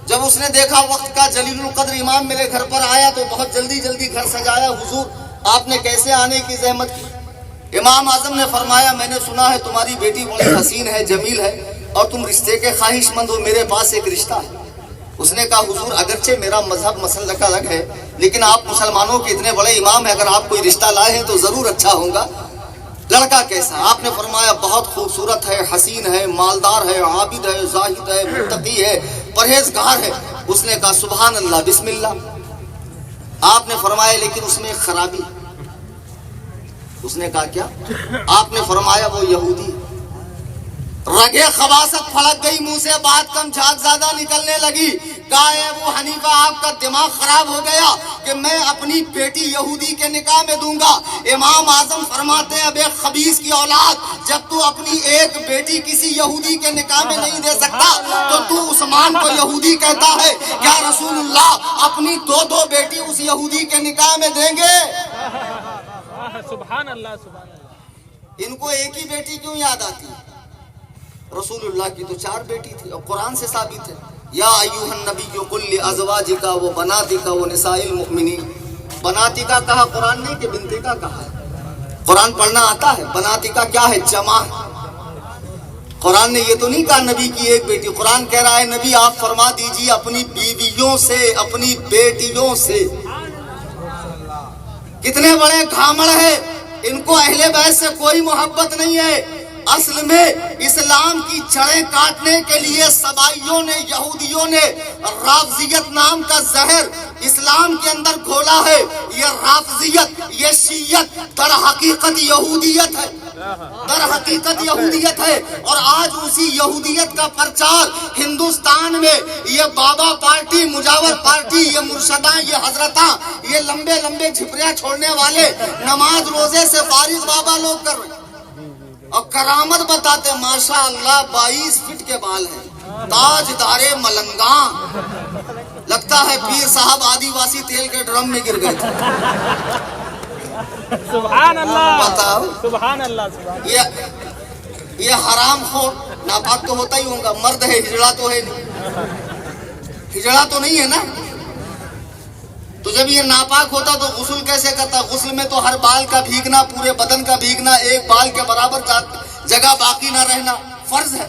جب اس نے دیکھا وقت کا جلیل القدر امام میرے گھر پر آیا تو بہت جلدی گھر سجایا. حضور آپ نے کیسے آنے کی زحمت کی؟ امام اعظم نے فرمایا میں نے سنا ہے تمہاری بیٹی بڑی حسین ہے، جمیل ہے، اور تم رشتے کے خواہش مند ہو، میرے پاس ایک رشتہ ہے. اس نے کہا حضور اگرچہ میرا مذہب مسلک الگ ہے لیکن آپ مسلمانوں کے اتنے بڑے امام ہیں، اگر آپ کوئی رشتہ لائے ہیں تو ضرور اچھا ہوگا. لڑکا کیسا؟ آپ نے فرمایا بہت خوبصورت ہے، حسین ہے، مالدار ہے، عابد ہے، زاہد ہے، متقی ہے، پرہیزگار ہے. اس نے کہا سبحان اللہ بسم اللہ. آپ نے فرمایا لیکن اس میں ایک خرابی. اس نے کہا کیا؟ آپ نے فرمایا وہ یہودی. رگے خباثت پھڑک گئی منہ سے، بات کم جھاگ زیادہ نکلنے لگی. کہا اے ابو حنیفہ آپ کا دماغ خراب ہو گیا کہ میں اپنی بیٹی یہودی کے نکاح میں دوں گا. امام اعظم فرماتے ہیں اب ایک خبیث کی اولاد، جب تو اپنی ایک بیٹی کسی یہودی کے نکاح میں نہیں دے سکتا تو عثمان کو یہودی کہتا ہے. کیا رسول اللہ اپنی 2 بیٹی اس یہودی کے نکاح میں دیں گے؟ سبحان اللہ سبحان اللہ. ان کو ایک ہی بیٹی کیوں یاد آتی؟ رسول اللہ کی تو 4 بیٹی تھی، اور قرآن سے ثابت ہے یا ایھا النبی قل لازواجک و بناتک و نساء المؤمنین. بناتک کہا قرآن نے کہ بنتک کہا ہے؟ قرآن پڑھنا آتا ہے؟ بناتک کیا ہے؟ جمع ہے. قرآن نے یہ تو نہیں کہا نبی کی ایک بیٹی. قرآن کہہ رہا ہے نبی آپ فرما دیجیے اپنی بیویوں سے، اپنی بیٹیوں سے. کتنے بڑے گھامڑ ہیں، ان کو اہل بیت سے کوئی محبت نہیں ہے. اصل میں اسلام کی جڑیں کاٹنے کے لیے سبائیوں نے، یہودیوں نے رافضیت نام کا زہر اسلام کے اندر گھولا ہے. یہ رافضیت، یہ شیعت در حقیقت یہودیت ہے، در حقیقت یہودیت ہے. اور آج اسی یہودیت کا پرچار ہندوستان میں یہ بابا پارٹی، مجاور پارٹی، یہ مرشداں، یہ حضرتاں، یہ لمبے لمبے جھپریاں چھوڑنے والے نماز روزے سے فارغ بابا لوگ کر رہے ہیں. اور کرامت بتاتے ماشاء اللہ 22 فٹ کے بال ہیں، تاج دارے ملنگاں. لگتا ہے پیر صاحب آدی واسی تیل کے ڈرم میں گر گئے تھے. سبحان اللہ بتاؤ سبحان اللہ. یہ حرام خور ناپاک تو ہوتا ہی ہوگا. مرد ہے، ہجڑا تو ہے نہیں، ہجڑا تو نہیں ہے نا. تو جب یہ ناپاک ہوتا تو غسل کیسے کرتا؟ غسل میں تو ہر بال کا بھیگنا، پورے بدن کا بھیگنا، ایک بال کے برابر جگہ باقی نہ رہنا فرض ہے.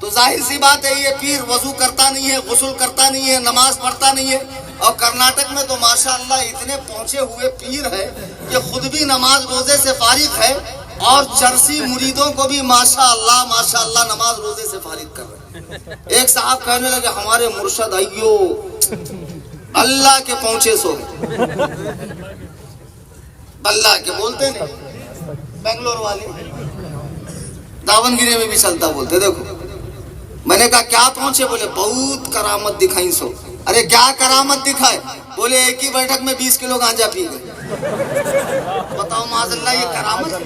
تو ظاہر سی بات ہے یہ پیر وضو کرتا نہیں ہے، غسل کرتا نہیں ہے، نماز پڑھتا نہیں ہے. اور کرناٹک میں تو ماشاءاللہ اتنے پہنچے ہوئے پیر ہے کہ خود بھی نماز روزے سے فارغ ہے اور چرسی مریدوں کو بھی ماشاءاللہ نماز روزے سے فارغ کر رہے ہیں. ایک صاحب کہنے لگے ہمارے مرشد ایو اللہ کے پہنچے سو، اللہ کے بولتے نہیں. بنگلور والے داون گیری میں بھی چلتا بولتے. دیکھو میں نے کہا کیا پہنچے؟ بولے بہت کرامت دکھائی سو. ارے کیا کرامت دکھائے؟ بولے ایک ہی بیٹھک میں 20 کلو گانجا پی گئے. بتاؤ معاذ اللہ یہ کرامت ہے؟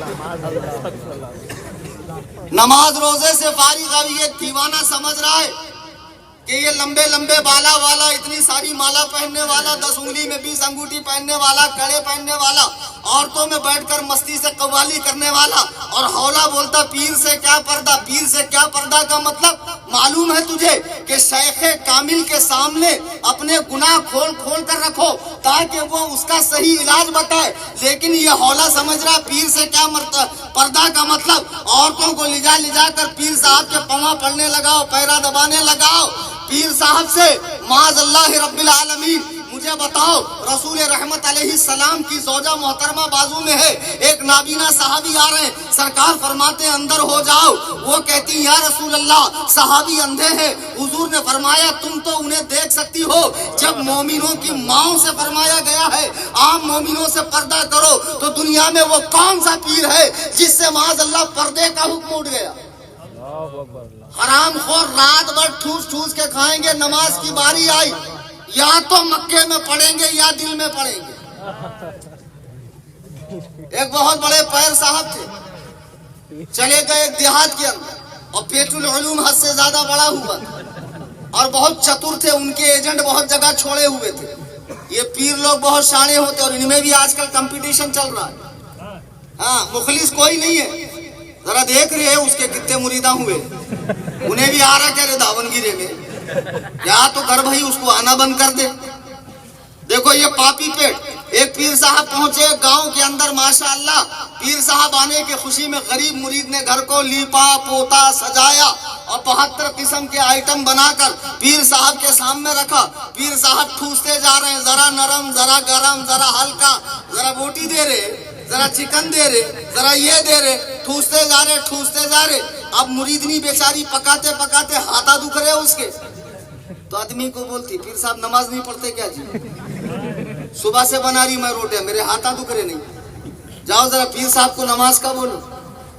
نماز روزے سے فارغ اب یہ دیوانہ سمجھ رہا ہے کہ یہ لمبے لمبے بالا والا، اتنی ساری مالا پہننے والا، 10 انگلی میں 20 انگوٹھی پہننے والا، کڑے پہننے والا عورتوں میں بیٹھ کر مستی سے قوالی کرنے والا، اور حولا بولتا پیر سے کیا پردہ، پیر سے کیا پردہ کا مطلب معلوم ہے تجھے کہ شیخ کامل کے سامنے اپنے گناہ کھول کھول کر رکھو تاکہ وہ اس کا صحیح علاج بتائے، لیکن یہ حولا سمجھ رہا پیر سے کیا پردہ کا مطلب عورتوں کو لجا کر پیر صاحب کے پاؤں پڑنے لگاؤ، پیرا دبانے لگاؤ۔ پیر صاحب سے معاذ اللہ رب العالمین مجھے بتاؤ، رسول رحمت علیہ السلام کی زوجہ محترمہ بازو میں ہے، ایک نابینا صحابی آ رہے ہیں، سرکار فرماتے ہیں اندر ہو جاؤ، وہ کہتی یا رسول اللہ صحابی اندھے ہیں، حضور نے فرمایا تم تو انہیں دیکھ سکتی ہو، جب مومنوں کی ماؤں سے فرمایا گیا ہے عام مومنوں سے پردہ کرو تو دنیا میں وہ کون سا پیر ہے جس سے معاذ اللہ پردے کا حکم اٹھ گیا؟ حرام خور رات بھر ٹھوس ٹھوس کے کھائیں گے، نماز کی باری آئی یا تو مکے میں پڑھیں گے یا دل میں پڑھیں گے۔ ایک بہت بڑے پیر صاحب تھے، چلے گئے ایک دیہات کے اندر، اور بیت العلوم حد سے زیادہ بڑا ہوا اور بہت چتر تھے، ان کے ایجنٹ بہت جگہ چھوڑے ہوئے تھے۔ یہ پیر لوگ بہت شانے ہوتے اور ان میں بھی آج کل کمپٹیشن چل رہا ہے، ہاں مخلص کوئی نہیں ہے، ذرا دیکھ رہے اس کے کتنے مریدہ ہوئے، انہیں بھی آ رہا کہہ رہے داون گیرے میں، یا تو گھر بھائی اس کو آنا بند کر دے۔ دیکھو یہ پاپی پیٹ، ایک پیر صاحب پہنچے گاؤں کے اندر، ماشاءاللہ پیر صاحب آنے کی خوشی میں غریب مرید نے گھر کو لیپا پوتا سجایا اور 72 قسم کے آئٹم بنا کر پیر صاحب کے سامنے رکھا۔ پیر صاحب ٹھوستے جا رہے ہیں، ذرا نرم ذرا گرم ذرا ہلکا، ذرا بوٹی دے رہے، ذرا چکن دے رہے، ذرا یہ دے رہے، ٹھوستے جا رہے ٹھوستے جا رہے۔ اب مریدنی بیچاری پکاتے پکاتے ہاتھا دکھ رہے اس کے، تو آدمی کو بولتی پیر صاحب نماز نہیں پڑھتے کیا جی؟ صبح سے بنا رہی میں روٹیاں، میرے ہاتھا دکھ رہے نہیں، جاؤ ذرا پیر صاحب کو نماز کا بولو۔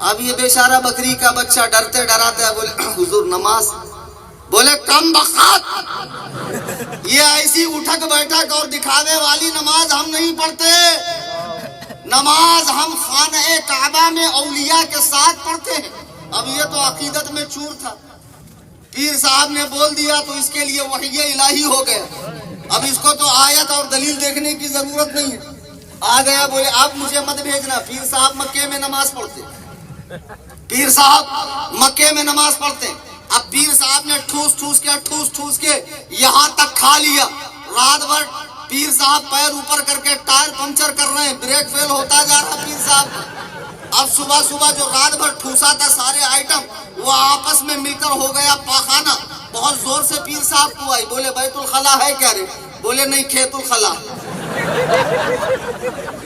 اب یہ بیچارہ بکری کا بچہ ڈرتے ڈراتے ہے، بولے حضور نماز، بولے کم بخت، یہ ایسی اٹھک بیٹھک اور دکھاوے والی نماز ہم نہیں پڑھتے، نماز ہم خانہ کعبہ میں اولیاء کے ساتھ پڑھتے ہیں۔ اب یہ تو عقیدت میں چور تھا، پیر صاحب نے بول دیا تو اس کے لیے وحی الہی ہو گیا، اب اس کو تو آیت اور دلیل دیکھنے کی ضرورت نہیں ہے، آ گیا بولے آپ مجھے مت بھیجنا، پیر صاحب مکے میں نماز پڑھتے، پیر صاحب مکے میں نماز پڑھتے۔ اب پیر صاحب نے ٹھوس کے یہاں تک کھا لیا، رات بھر پیر صاحب پیر اوپر کر کے ٹائر پنچر کر رہے ہیں، بریک فیل ہوتا جا رہا پیر صاحب۔ اب صبح جو رات بھر ٹھوسا تھا سارے آئٹم وہ آپس میں مل کر ہو گیا پاخانہ، بہت زور سے پیر صاحب کو آئی، بولے بیت الخلا ہے کیا رے؟ بولے نہیں کھیت الخلا،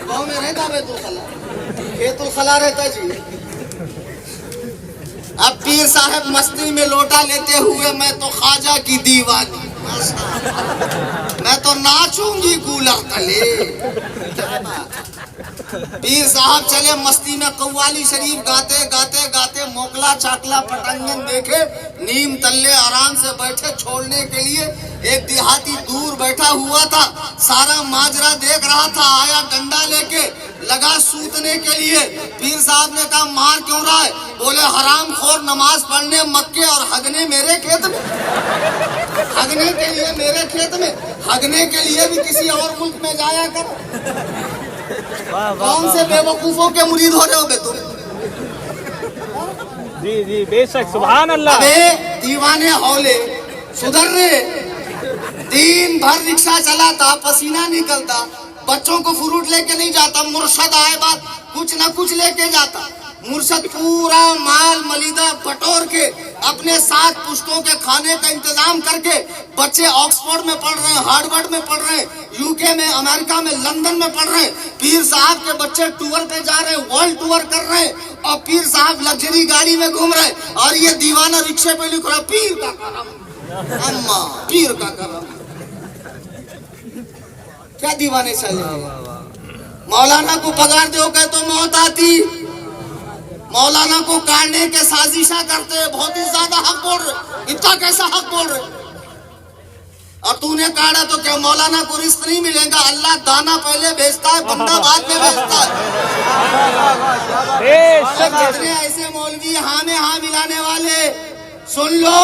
گاؤں میں رہتا بیت الخلا، کھیت الخلا رہتا جی۔ اب پیر صاحب مستی میں لوٹا لیتے ہوئے میں تو خواجہ کی دیوانی، میں تو ناچوں گی کولر تلے۔ پیر صاحب چلے مستی میں قوالی شریف گاتے گاتے گاتے، موکلا چاکلا پٹنگن دیکھے، نیم تلے آرام سے بیٹھے چھوڑنے کے لیے۔ ایک دیہاتی دور بیٹھا ہوا تھا، سارا ماجرا دیکھ رہا تھا، آیا ڈنڈا لے کے لگا سوتنے کے لیے۔ پیر صاحب نے کہا مار کیوں رہا ہے؟ بولے حرام خور نماز پڑھنے مکے اور ہگنے میرے کھیت میں، ہگنے کے لیے میرے کھیت میں، ہگنے کے لیے بھی کسی اور ملک میں جایا کر۔ کون سے بے وقوفوں کے مرید ہو رہے ہو بے تم؟ جی جی بے شک، سبحان اللہ۔ ابے دیوانے ہولے سدھر رہے، دن بھر رکشہ چلاتا، پسینہ نکلتا، بچوں کو فروٹ لے کے نہیں جاتا، مرشد آئے بات کچھ نہ کچھ لے کے جاتا، مرشد پورا مال ملیدہ بٹور کے اپنے 7 پشتوں کے کھانے کا انتظام کر کے، بچے آکسفورڈ میں پڑھ رہے ہیں، ہارورڈ میں پڑھ رہے ہیں، UK میں، امریکہ میں، لندن میں پڑھ رہے ہیں، پیر صاحب کے بچے ٹور پہ جا رہے ہیں، ورلڈ ٹور کر رہے ہیں، اور پیر صاحب لگژری گاڑی میں گھوم رہے ہیں، اور یہ دیوانہ رکشے پہ لکھ رہا پیر کا کرم، اما پیر کا کرم۔ کیا دیوانے چلے ہیں؟ مولانا کو پگار دو کہ تو موت آتی، مولانا کو کاٹنے کے سازشہ کرتے، بہت ہی زیادہ حق بول رہے، اتنا کیسا حق بول رہے؟ اور تو نے کاٹا تو کیا مولانا کو رزق نہیں ملے گا؟ اللہ دانا پہلے بھیجتا ہے، بندہ بعد میں بھیجتا ہے۔ جتنے ایسے مولوی ہاں میں ہاں ملانے والے سن لو،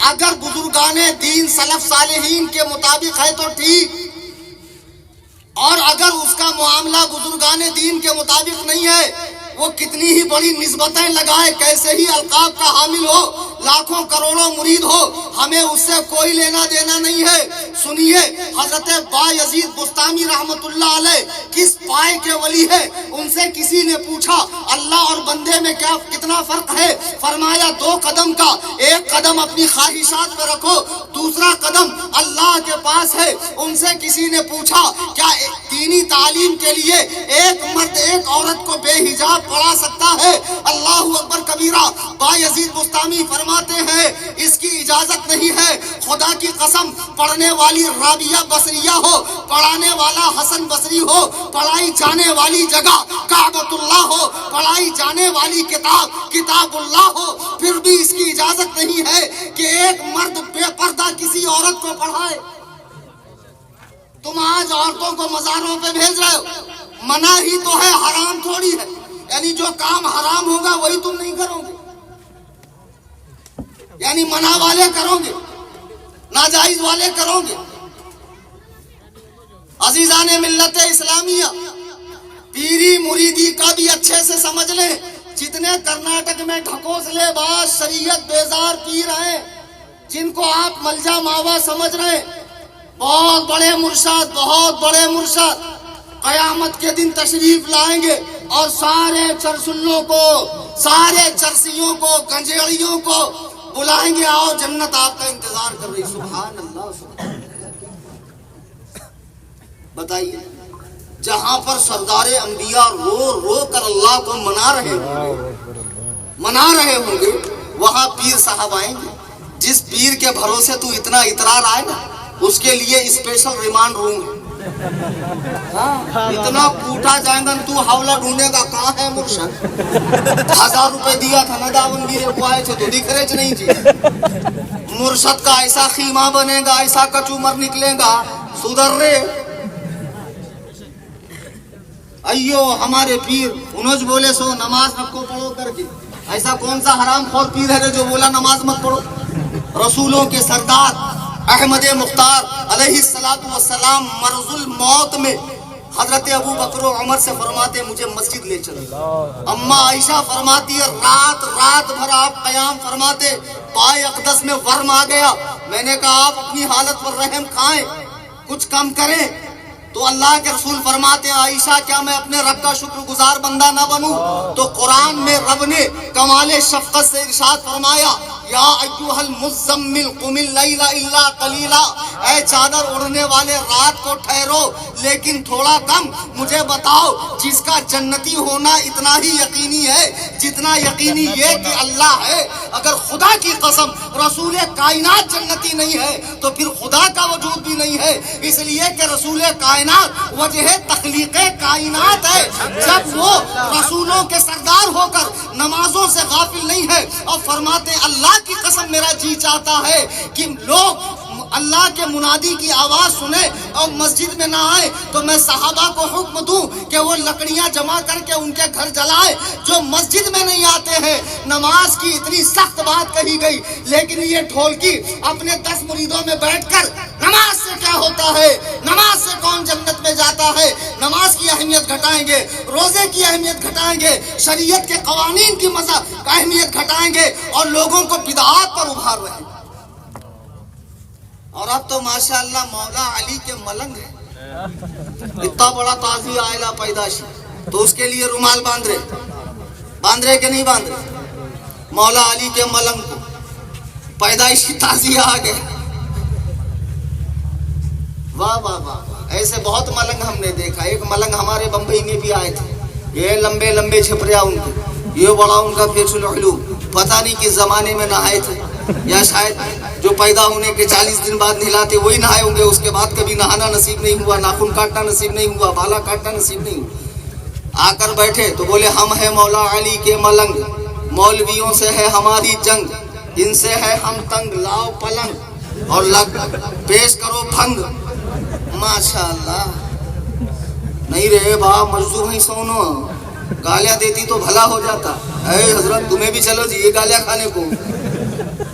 اگر بزرگان دین سلف صالحین کے مطابق ہے تو ٹھیک، اور اگر اس کا معاملہ بزرگان دین کے مطابق نہیں ہے، وہ کتنی ہی بڑی نسبتیں لگائے، کیسے ہی القاب کا حامل ہو، لاکھوں کروڑوں مرید ہو، ہمیں اس سے کوئی لینا دینا نہیں ہے۔ سنیے، حضرت بایزید بستامی رحمت اللہ علیہ کس پائے کے ولی ہے؟ ان سے کسی نے پوچھا اللہ اور بندے میں کتنا فرق ہے؟ فرمایا 2 قدم کا، ایک قدم اپنی خواہشات پہ رکھو، دوسرا قدم اللہ کے پاس ہے۔ ان سے کسی نے پوچھا کیا دینی تعلیم کے لیے ایک مرد ایک عورت کو بے حجاب پڑھا سکتا ہے؟ اللہ اکبر کبیرہ۔ بایزید بستامی فرماتے ہیں اس کی اجازت نہیں ہے، خدا کی قسم، پڑھنے والی رابعہ بصریہ ہو، پڑھانے والا حسن بصری ہو، پڑھائی جانے والی جگہ کعبۃ اللہ ہو، پڑھائی جانے والی کتاب کتاب اللہ ہو، پھر بھی اس کی اجازت نہیں ہے کہ ایک مرد بے پردہ کسی عورت کو پڑھائے۔ تم آج عورتوں کو مزاروں پہ بھیج رہے ہو، منع ہی تو ہے، حرام تھوڑی ہے، یعنی جو کام حرام ہوگا وہی تم نہیں کرو گے، یعنی منع والے کرو گے، ناجائز والے کرو گے۔ عزیزان ملت اسلامیہ، پیری مریدی کا بھی اچھے سے سمجھ لیں۔ جتنے کرناٹک میں ڈھکوسلے باز شریعت بیزار پیر ہیں، جن کو آپ ملجا ماوا سمجھ رہے ہیں، بہت بڑے مرشد، بہت بڑے مرشد قیامت کے دن تشریف لائیں گے اور سارے چرسلوں کو، سارے چرسیوں کو، گنجیڑیوں کو بلائیں گے، آؤ جنت آپ کا انتظار کر رہی۔ سبحان اللہ، سبحان اللہ۔ بتائیے، جہاں پر سردار انبیاء رو رو کر اللہ کو منا رہے ہوں گے، وہاں پیر صاحب آئیں گے۔ جس پیر کے بھروسے تو اتنا اطرار آئے نا، اس کے لیے اسپیشل ریمانڈ روم ہے۔ اتنا کوٹا جائیں گا تو حوالہ ڈھونڈے گا، کہاں ہے مرشد؟ 1000 روپے دیا تھا نا داون گیرے کو آئے تھے تو دکھ رہے نہیں جی۔ مرشد کا ایسا خیمہ بنے گا، ایسا کچومر نکلے گا، سدھر رے۔ ایو ہمارے پیر انہوں بولے سو نماز رکھو پڑھو کر کے۔ ایسا کون سا حرام خور پیر ہے جو بولا نماز مت پڑھو؟ رسولوں کے سردار احمد مختار علیہ السلام مرض الموت میں حضرت ابو بکر و عمر سے فرماتے مجھے مسجد لے چلو۔ اماں عائشہ فرماتی ہے رات بھر آپ قیام فرماتے، پائے اقدس میں ورم آ گیا۔ میں نے کہا آپ اپنی حالت پر رحم کھائیں، کچھ کم کریں۔ تو اللہ کے رسول فرماتے ہیں عائشہ کیا میں اپنے رب کا شکر گزار بندہ نہ بنوں؟ تو قرآن میں رب نے کمال شفقت سے ارشاد فرمایا یا ایھا المزمل قم اللیل الا قلیلا، اے چادر اڑنے والے رات کو ٹھہرو لیکن تھوڑا کم۔ مجھے بتاؤ جس کا جنتی ہونا اتنا ہی یقینی ہے جتنا یقینی یہ کہ اللہ ہے، اگر خدا کی قسم رسول کائنات جنتی نہیں ہے تو پھر خدا کا وجود بھی نہیں ہے، اس لیے کہ رسول کائنات وجہ تخلیق کائنات ہے۔ جب وہ رسولوں کے سردار ہو کر نمازوں سے غافل نہیں ہے اور فرماتے اللہ کی قسم میرا جی چاہتا ہے کہ لوگ اللہ کے منادی کی آواز سنیں اور مسجد میں نہ آئے تو میں صحابہ کو حکم دوں کہ وہ لکڑیاں جمع کر کے ان کے گھر جلائے۔ جو مسجد میں نہیں آتے ہیں، نماز کی اتنی سخت بات کہی گئی، لیکن یہ ڈھولکی اپنے 10 مریدوں میں بیٹھ کر نماز سے کیا ہوتا ہے، نماز سے کون جنت میں جاتا ہے، نماز کی اہمیت گھٹائیں گے، روزے کی اہمیت گھٹائیں گے، شریعت کے قوانین کی اہمیت گھٹائیں گے اور لوگوں کو بدعات پر ابھار رہے ہیں۔ اور اب تو ماشاءاللہ مولا علی کے ملنگ ہیں، اتنا بڑا تازی آئلہ پیدائشی تو اس کے لیے رومال باندھ رہے کہ نہیں باندھ رہے؟ مولا علی کے ملنگ کو پیدائشی تازی آ گئے۔ واہ واہ واہ، ایسے بہت ملنگ ہم نے دیکھا۔ ایک ملنگ ہمارے بمبئی میں بھی آئے تھے، یہ لمبے لمبے چھپریا ان کے، یہ بڑا ان کا فیس العلوم، پتہ نہیں کس زمانے میں نہائے تھے، یا شاید جو پیدا ہونے کے 40 دن بعد نہلاتے وہی نہائے ہوں گے، اس کے بعد کبھی نہانا نصیب نہیں ہوا، ناخن کاٹنا نصیب نہیں ہوا، بالا کاٹنا نصیب نہیں ہوا۔ آ کر بیٹھے تو بولے ہم ہیں مولا علی کے ملنگ، مولویوں سے ہے ہماری جنگ، ان سے ہے ہم تنگ، لاؤ پلنگ اور لگ پیش کرو بھنگ۔ ماشاءاللہ نہیں رہے با مجذوب ہی سونو، گالیاں دیتی تو بھلا ہو جاتا۔ اے حضرت تمہیں بھی چلو جی یہ گالیاں کھانے کو،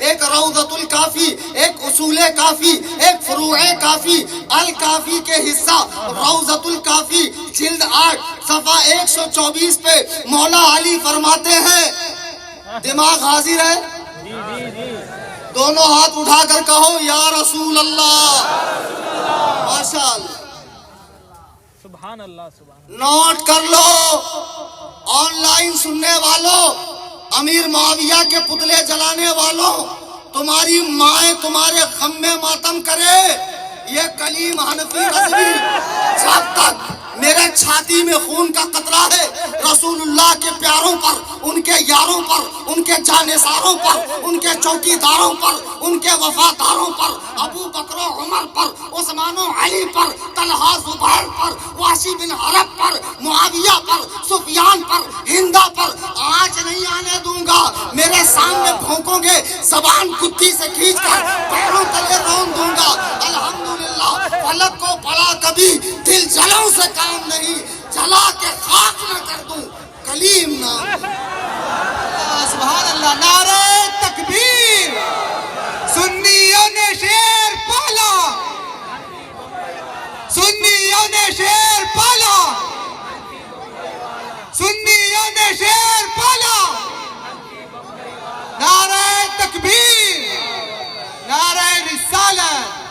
ایک روضۃ الکافی، ایک اصول کافی، ایک فروع کافی۔ الکافی کے حصہ روضۃ الکافی جلد 8 صفحہ 124 پہ مولا علی فرماتے ہیں، دماغ حاضر ہے؟ دونوں ہاتھ اٹھا کر کہو یا رسول اللہ، ماشاء اللہ۔ سبحان اللہ سبحان نوٹ کر لو، آن لائن سننے والوں، امیر معاویہ کے پتلے جلانے والوں، تمہاری مائیں تمہارے غم میں ماتم کرے، یہ کلیم حنفی رضوی جب تک میرے چھاتی میں خون کا قطرہ ہے، رسول اللہ کے پیاروں پر، ان کے یاروں پر، ان کے جانثاروں پر، ان کے چوکیداروں پر، ان کے وفاداروں پر، ابو بکر و عمر پر، عثمان و علی پر، طلحہ زبیر پر، وحشی بن حرب پر، معاویہ پر، سفیان پر، ہندا پر آج نہیں آنے دوں گا۔ میرے سامنے بھونکوں گے، زبان کتی سے کھینچ کر پیروں تلے رون دوں گا۔ الحمدللہ فلک کو پڑا کبھی دل جلوں سے کام نہیں، جلا کے خاک نہ کر دوں کلیم نام۔ سبحان اللہ، نعرہ تکبیر، سنیوں نے شیر پالا، سنیوں نے شیر پالا، سنیوں نے شیر پالا، نعرہ تکبیر، نعرہ رسالت۔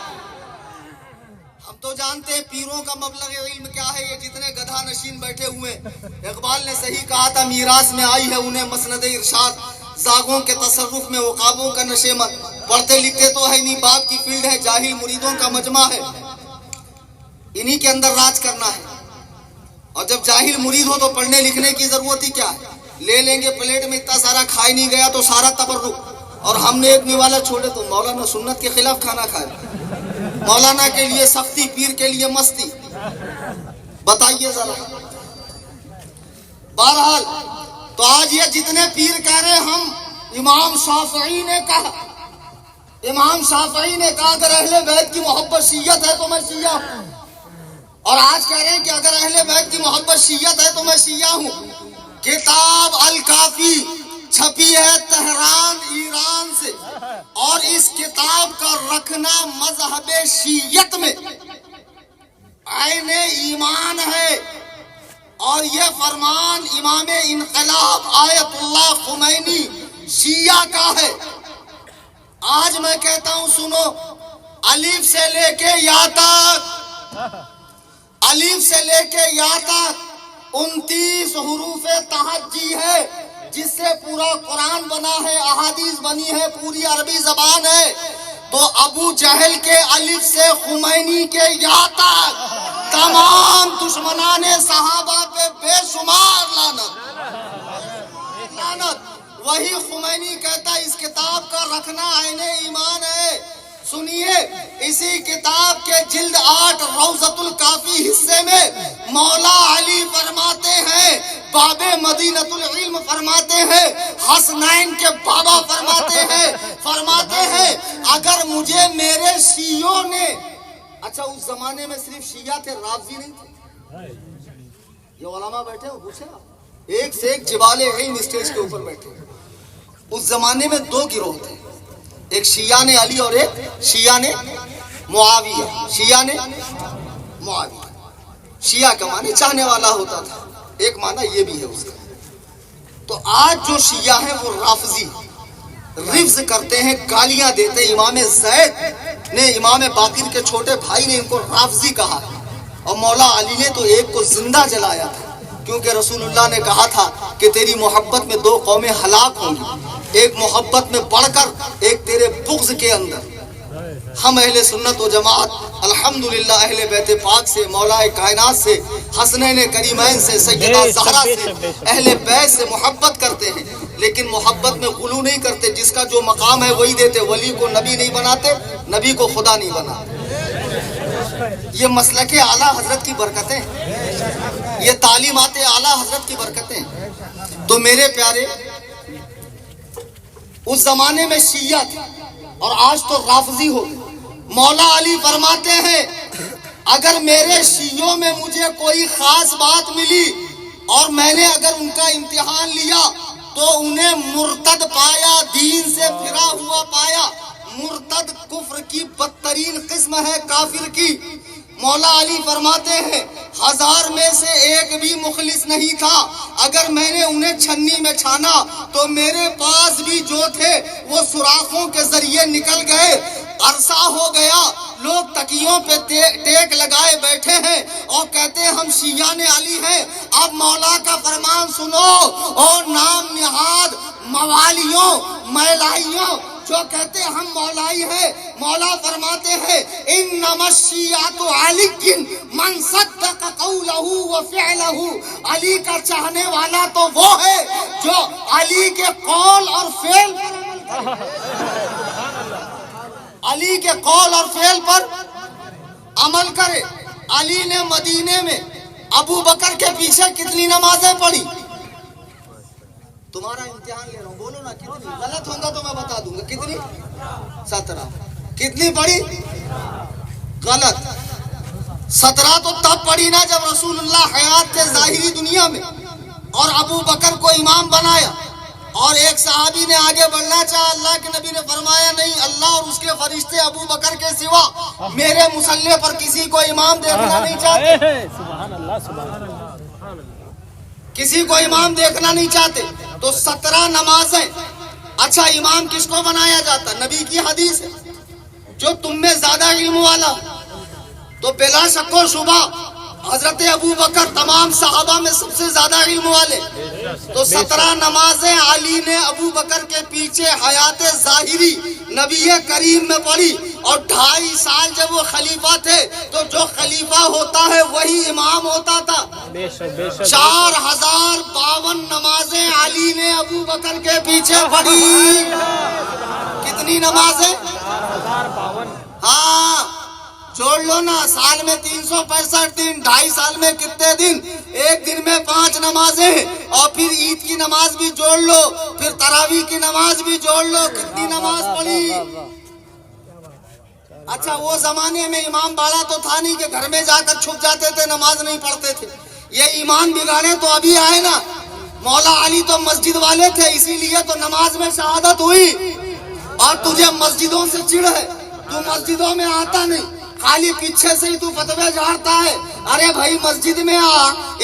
ہم تو جانتے ہیں پیروں کا مبلغ علم کیا ہے، یہ جتنے گدھا نشین بیٹھے ہوئے ہیں۔ اقبال نے صحیح کہا تھا، میراث میں آئی ہے انہیں مسند ارشاد، زاغوں کے تصرف میں عقابوں کا نشے مت۔ پڑھتے لکھتے تو ہے نہیں، باپ کی فیلڈ ہے، جاہل مریدوں کا مجمع ہے، انہی کے اندر راج کرنا ہے۔ اور جب جاہل مرید ہو تو پڑھنے لکھنے کی ضرورت ہی کیا ہے؟ لے لیں گے پلیٹ میں، اتنا سارا کھا ہی نہیں گیا تو سارا تبرک، اور ہم نے ایک نوالا چھوڑے تو مولانا سنت کے خلاف کھانا کھائے، مولانا کے لیے سختی، پیر کے لیے مستی، بتائیے ذرا۔ بہرحال تو آج یہ جتنے پیر کہہ رہے ہم، امام شافعی نے کہا، امام شافعی نے کہا اگر اہل بیت کی محبت شیعت ہے تو میں شیعہ ہوں، اور آج کہہ رہے ہیں کہ اگر اہل بیت کی محبت شیعت ہے تو میں شیعہ ہوں۔ کتاب الکافی چھپی ہے تہران ایران سے، اور اس کتاب کا رکھنا مذہب شیعت میں عین ایمان ہے، اور یہ فرمان امام انقلاب آیت اللہ خمینی شیعہ کا ہے۔ آج میں کہتا ہوں سنو، الف سے لے کے یا تک، الف سے لے کے یا تک 29 حروف تہجی ہے، جس سے پورا قرآن بنا ہے، احادیث بنی ہے، پوری عربی زبان ہے۔ تو ابو جہل کے الف سے خمینی کے یا تک تمام دشمنان صحابہ پہ بے شمار لعنت، لعنت۔ وہی خمینی کہتا ہے اس کتاب کا رکھنا عین ایمان ہے۔ سنیے، اسی کتاب کے جلد 8 روضۃ الکافی حصے میں مولا علی فرماتے ہیں، باب مدینۃ العلم فرماتے ہیں، حسنین کے بابا فرماتے ہیں اگر مجھے میرے شیعوں نے، اچھا اس زمانے میں صرف شیعہ تھے، رافضی نہیں تھے؟ یہ علماء بیٹھے ہو، پوچھے آپ، ایک سے ایک جبال علم اسٹیج کے اوپر بیٹھے۔ اس زمانے میں 2 گروہ تھے، ایک شیعہ نے علی اور ایک شیعہ نے معاویہ، شیعہ نے معاویہ۔ شیعہ کا معنی چاہنے والا ہوتا تھا، ایک معنی یہ بھی ہے اس کا۔ تو آج جو شیعہ ہیں وہ رافضی، رفض کرتے ہیں، گالیاں دیتے ہیں۔ امام زید نے، امام باقر کے چھوٹے بھائی نے ان کو رافضی کہا، اور مولا علی نے تو ایک کو زندہ جلایا تھا، کیونکہ رسول اللہ نے کہا تھا کہ تیری محبت میں 2 قومیں ہلاک ہوں گی، ایک محبت میں بڑھ کر، ایک تیرے بغض کے اندر۔ ہم اہل سنت و جماعت الحمدللہ اہل بیت پاک سے، مولا کائنات سے، حسنین کریمین سے، سیدہ زہرا سے، اہل بیت سے محبت کرتے ہیں، لیکن محبت میں غلو نہیں کرتے۔ جس کا جو مقام ہے وہی دیتے، ولی کو نبی نہیں بناتے، نبی کو خدا نہیں بناتے۔ یہ مسلک اعلیٰ حضرت کی برکتیں، یہ تعلیمات اعلیٰ حضرت کی برکتیں۔ تو میرے پیارے، اس زمانے میں شیعہ تھے اور آج تو رافضی ہو گئے۔ مولا علی فرماتے ہیں اگر میرے شیعوں میں مجھے کوئی خاص بات ملی اور میں نے اگر ان کا امتحان لیا تو انہیں مرتد پایا، دین سے پھرا ہوا پایا۔ مرتد کفر کی بدترین قسم ہے، کافر کی۔ مولا علی فرماتے ہیں 1000 میں سے ایک بھی مخلص نہیں تھا، اگر میں نے انہیں چھنی میں چھانا تو میرے پاس بھی جو تھے وہ سوراخوں کے ذریعے نکل گئے۔ عرصہ ہو گیا، لوگ تکیوں پہ ٹیک لگائے بیٹھے ہیں اور کہتے ہیں ہم شیعان علی ہیں۔ اب مولا کا فرمان سنو، اور نام نہاد موالیوں، میلائیوں جو کہتے ہیں ہم مولائی ہیں، مولا فرماتے ہیں انما الشیعۃ علی من صدق قولہ وفعلہ، علی کا چاہنے والا تو وہ ہے جو علی کے قول اور فعل علی کے قول اور فعل پر عمل کرے۔ علی نے مدینے میں ابو بکر کے پیچھے کتنی نمازیں پڑھی؟ تمہارا امتحان لے رہا ہوں، بولو نا کتنی؟ غلط ہوگا تو میں بتا دوں گا۔ کتنی؟ 17۔ کتنی پڑھی؟ غلط۔ 17 تو تب پڑھی نا جب رسول اللہ حیات تھے ظاہری دنیا میں، اور ابو بکر کو امام بنایا، اور ایک صحابی نے آگے بڑھنا چاہا، اللہ کے نبی نے فرمایا نہیں، اللہ اور اس کے فرشتے ابو بکر کے سوا میرے مصلی پر کسی کو امام دیکھنا نہیں چاہتے، سبحان اللہ سبحان اللہ۔ کسی کو امام دیکھنا نہیں چاہتے۔ تو 17 نمازیں۔ اچھا امام کس کو بنایا جاتا؟ نبی کی حدیث ہے جو تم میں زیادہ علم والا، تو بلا شک و شبہ حضرت ابو بکر تمام صحابہ میں سب سے زیادہ علم والے۔ تو 17 نمازیں علی نے ابو بکر کے پیچھے حیات ظاہری نبی کریم میں پڑھی، اور 2.5 سال جب وہ خلیفہ تھے تو جو خلیفہ ہوتا ہے وہی امام ہوتا تھا۔ 4052 نمازیں علی نے ابو بکر کے پیچھے پڑھی۔ کتنی نمازیں؟ 4052۔ ہاں جوڑ لو نا، سال میں 365 دن، 2.5 سال میں کتنے دن؟ ایک دن میں 5 نمازیں، اور پھر عید کی نماز بھی جوڑ لو، پھر تراویح کی نماز بھی جوڑ لو، کتنی نماز پڑھی؟ اچھا وہ زمانے میں امام باڑا تو تھا نہیں کہ گھر میں جا کر چھپ جاتے تھے، نماز نہیں پڑھتے تھے۔ یہ ایمان بگاڑے تو ابھی آئے نا، مولا علی تو مسجد والے تھے، اسی لیے تو نماز میں شہادت ہوئی۔ اور تجھے مسجدوں سے چڑ ہے، تو مسجدوں میں آتا نہیں، خالی پیچھے سے ہی تو فتوے جھاڑتا ہے۔ ارے بھائی مسجد میں آ،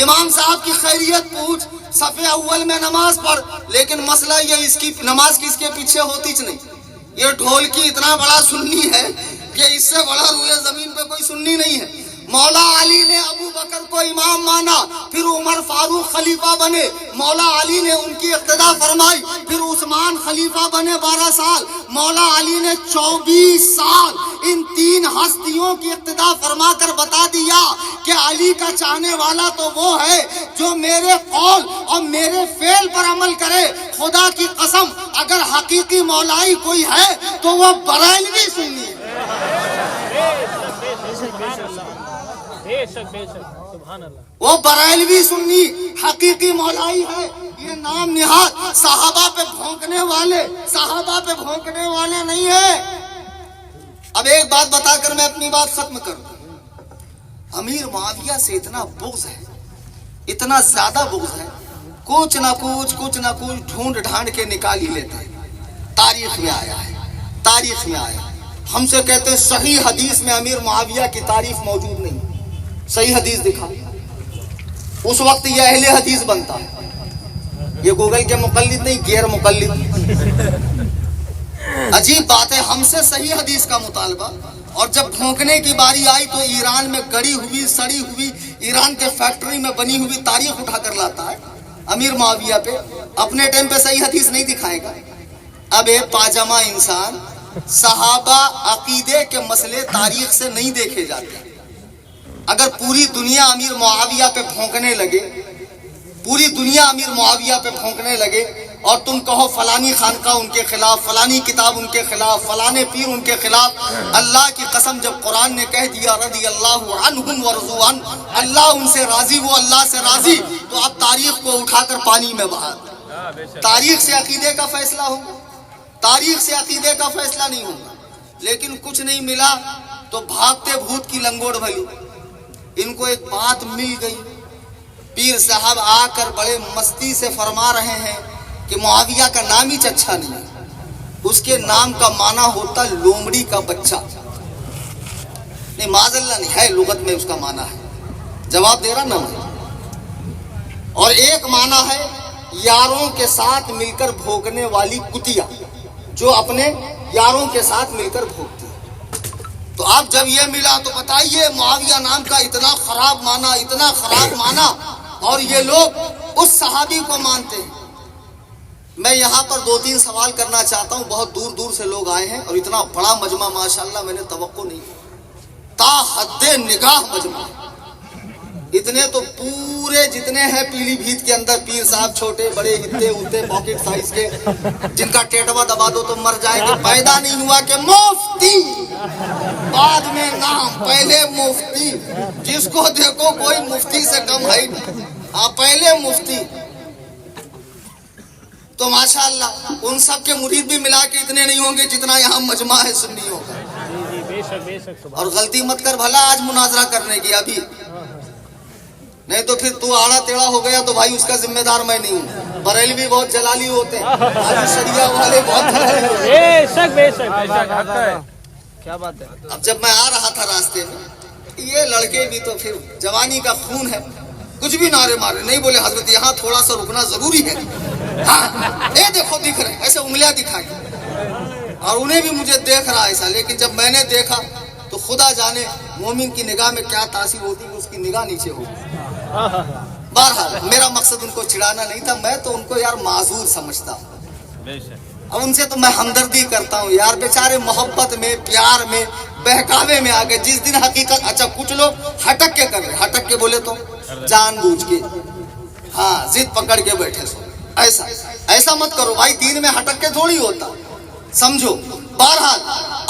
امام صاحب کی خیریت پوچھ، صف اول میں نماز پڑھ۔ لیکن مسئلہ یہ اس کی نماز کس کے پیچھے ہوتی چ نہیں۔ یہ ڈھول کی اتنا بڑا سنی ہے کہ اس سے بڑا روئے زمین پہ کوئی سنی نہیں ہے۔ مولا علی نے ابو بکر کو امام مانا، پھر عمر فاروق خلیفہ بنے، مولا علی نے ان کی اقتدا فرمائی، پھر عثمان خلیفہ بنے 12 سال، مولا علی نے 24 سال ان 3 ہستیوں کی اقتدا فرما کر بتا دیا کہ علی کا چاہنے والا تو وہ ہے جو میرے قول اور میرے فعل پر عمل کرے۔ خدا کی قسم اگر حقیقی مولائی کوئی ہے تو وہ بریلوی سنی ہے۔ وہ بریلوی سنی حقیقی مولائی ہے۔ یہ نام نہاد صحابہ پہ بھونکنے والے نہیں ہے۔ اب ایک بات بتا کر میں اپنی بات ختم کروں۔ امیر معاویہ سے اتنا بغض ہے، اتنا زیادہ بغض ہے، کچھ نہ کچھ ڈھونڈ ڈھانڈ کے نکال ہی لیتے ہیں۔ تاریخ میں آیا ہے، ہم سے کہتے ہیں صحیح حدیث میں امیر معاویہ کی تعریف موجود نہیں۔ صحیح حدیث دکھا، اس وقت یہ اہل حدیث بنتا ہے، یہ گوگل کے مقلد نہیں، غیر مقلد۔ عجیب بات ہے، ہم سے صحیح حدیث کا مطالبہ، اور جب بھونکنے کی باری آئی تو ایران میں گڑی ہوئی سڑی ہوئی ایران کے فیکٹری میں بنی ہوئی تاریخ اٹھا کر لاتا ہے امیر معاویہ پہ۔ اپنے ٹائم پہ صحیح حدیث نہیں دکھائے گا۔ اب ایک پاجامہ انسان، صحابہ عقیدے کے مسئلے تاریخ سے نہیں دیکھے جاتے۔ اگر پوری دنیا امیر معاویہ پہ بھونکنے لگے، اور تم کہو فلانی خانقاہ ان کے خلاف، فلانی کتاب ان کے خلاف، فلانے پیر ان کے خلاف، اللہ کی قسم جب قرآن نے کہہ دیا رضی اللہ عنہم ورضوا عنہ، اللہ ان سے راضی، وہ اللہ سے راضی، تو اب تاریخ کو اٹھا کر پانی میں بہا۔ تاریخ سے عقیدے کا فیصلہ ہوگا، تاریخ سے عقیدے کا فیصلہ نہیں ہوگا۔ لیکن کچھ نہیں ملا تو بھاگتے بھوت کی لنگوڑ بھلی۔ ان کو ایک بات مل گئی، پیر صاحب آ کر بڑے مستی سے فرما رہے ہیں کہ معاویہ کا نام ہی اچھا نہیں ہے. اس کے نام کا معنی ہوتا لومڑی کا بچہ. نہیں معاذ اللہ نہیں ہے، لغت میں اس کا معنی ہے. جواب دے رہا نا میں. اور ایک معنی ہے یاروں کے ساتھ مل کر بھوگنے والی کتیا، جو اپنے یاروں کے ساتھ مل کر بھوگتی. تو اب جب یہ ملا تو بتائیے معاویہ نام کا اتنا خراب معنی، اتنا خراب معنی، اور یہ لوگ اس صحابی کو مانتے ہیں. میں یہاں پر 2-3 سوال کرنا چاہتا ہوں. بہت دور دور سے لوگ آئے ہیں اور اتنا بڑا مجمع ماشاءاللہ میں نے توقع نہیں کی. تا حد نگاہ مجمع. اتنے تو پورے جتنے ہیں پیلی بھیت کے اندر پیر صاحب چھوٹے بڑے اتنے اتنے پاکٹ سائز کے، جن کا ٹیٹوا دبا دو تو مر جائیں گے. پیدا نہیں ہوا کہ مفتی، بعد میں نام، پہلے مفتی. جس کو دیکھو کوئی مفتی سے کم ہے نہیں. ہاں پہلے مفتی. تو ماشاءاللہ ان سب کے مرید بھی ملا کے اتنے نہیں ہوں گے جتنا یہاں مجمع ہے سنیوں کا. اور غلطی مت کر بھلا آج مناظرہ کرنے کی ابھی، نہیں تو پھر تو آڑا ٹیڑھا ہو گیا تو بھائی اس کا ذمہ دار میں نہیں ہوں. بریلوی بہت جلالی ہوتے ہیں، شریعہ والے بہت کیا بات ہے. اب جب میں آ رہا تھا راستے میں، یہ لڑکے بھی تو پھر جوانی کا خون ہے، کچھ بھی نعرے مارے. نہیں بولے حضرت یہاں تھوڑا سا رکنا ضروری ہے. ہاں یہ دیکھو دکھ رہے ایسے انگلیاں دکھائی، اور انہیں بھی مجھے دیکھ رہا ایسا. لیکن جب میں نے دیکھا تو خدا جانے مومن کی نگاہ میں کیا تاثیر ہوتی ہے، اس کی نگاہ نیچے ہوتی. بہرحال میرا مقصد ان کو چڑھانا نہیں تھا، میں تو ان کو یار معذور سمجھتا ہوں. اب ان سے تو میں ہمدردی کرتا ہوں یار، بیچارے محبت میں پیار میں بہکاوے میں آ گئے. جس دن حقیقت، اچھا کچھ لوگ ہٹک کے کر رہے، ہٹک کے بولے تو جان بوجھ کے، ہاں ضد پکڑ کے بیٹھے. سو ایسا مت کرو بھائی، دین میں ہٹک کے تھوڑی ہوتا، سمجھو. بہرحال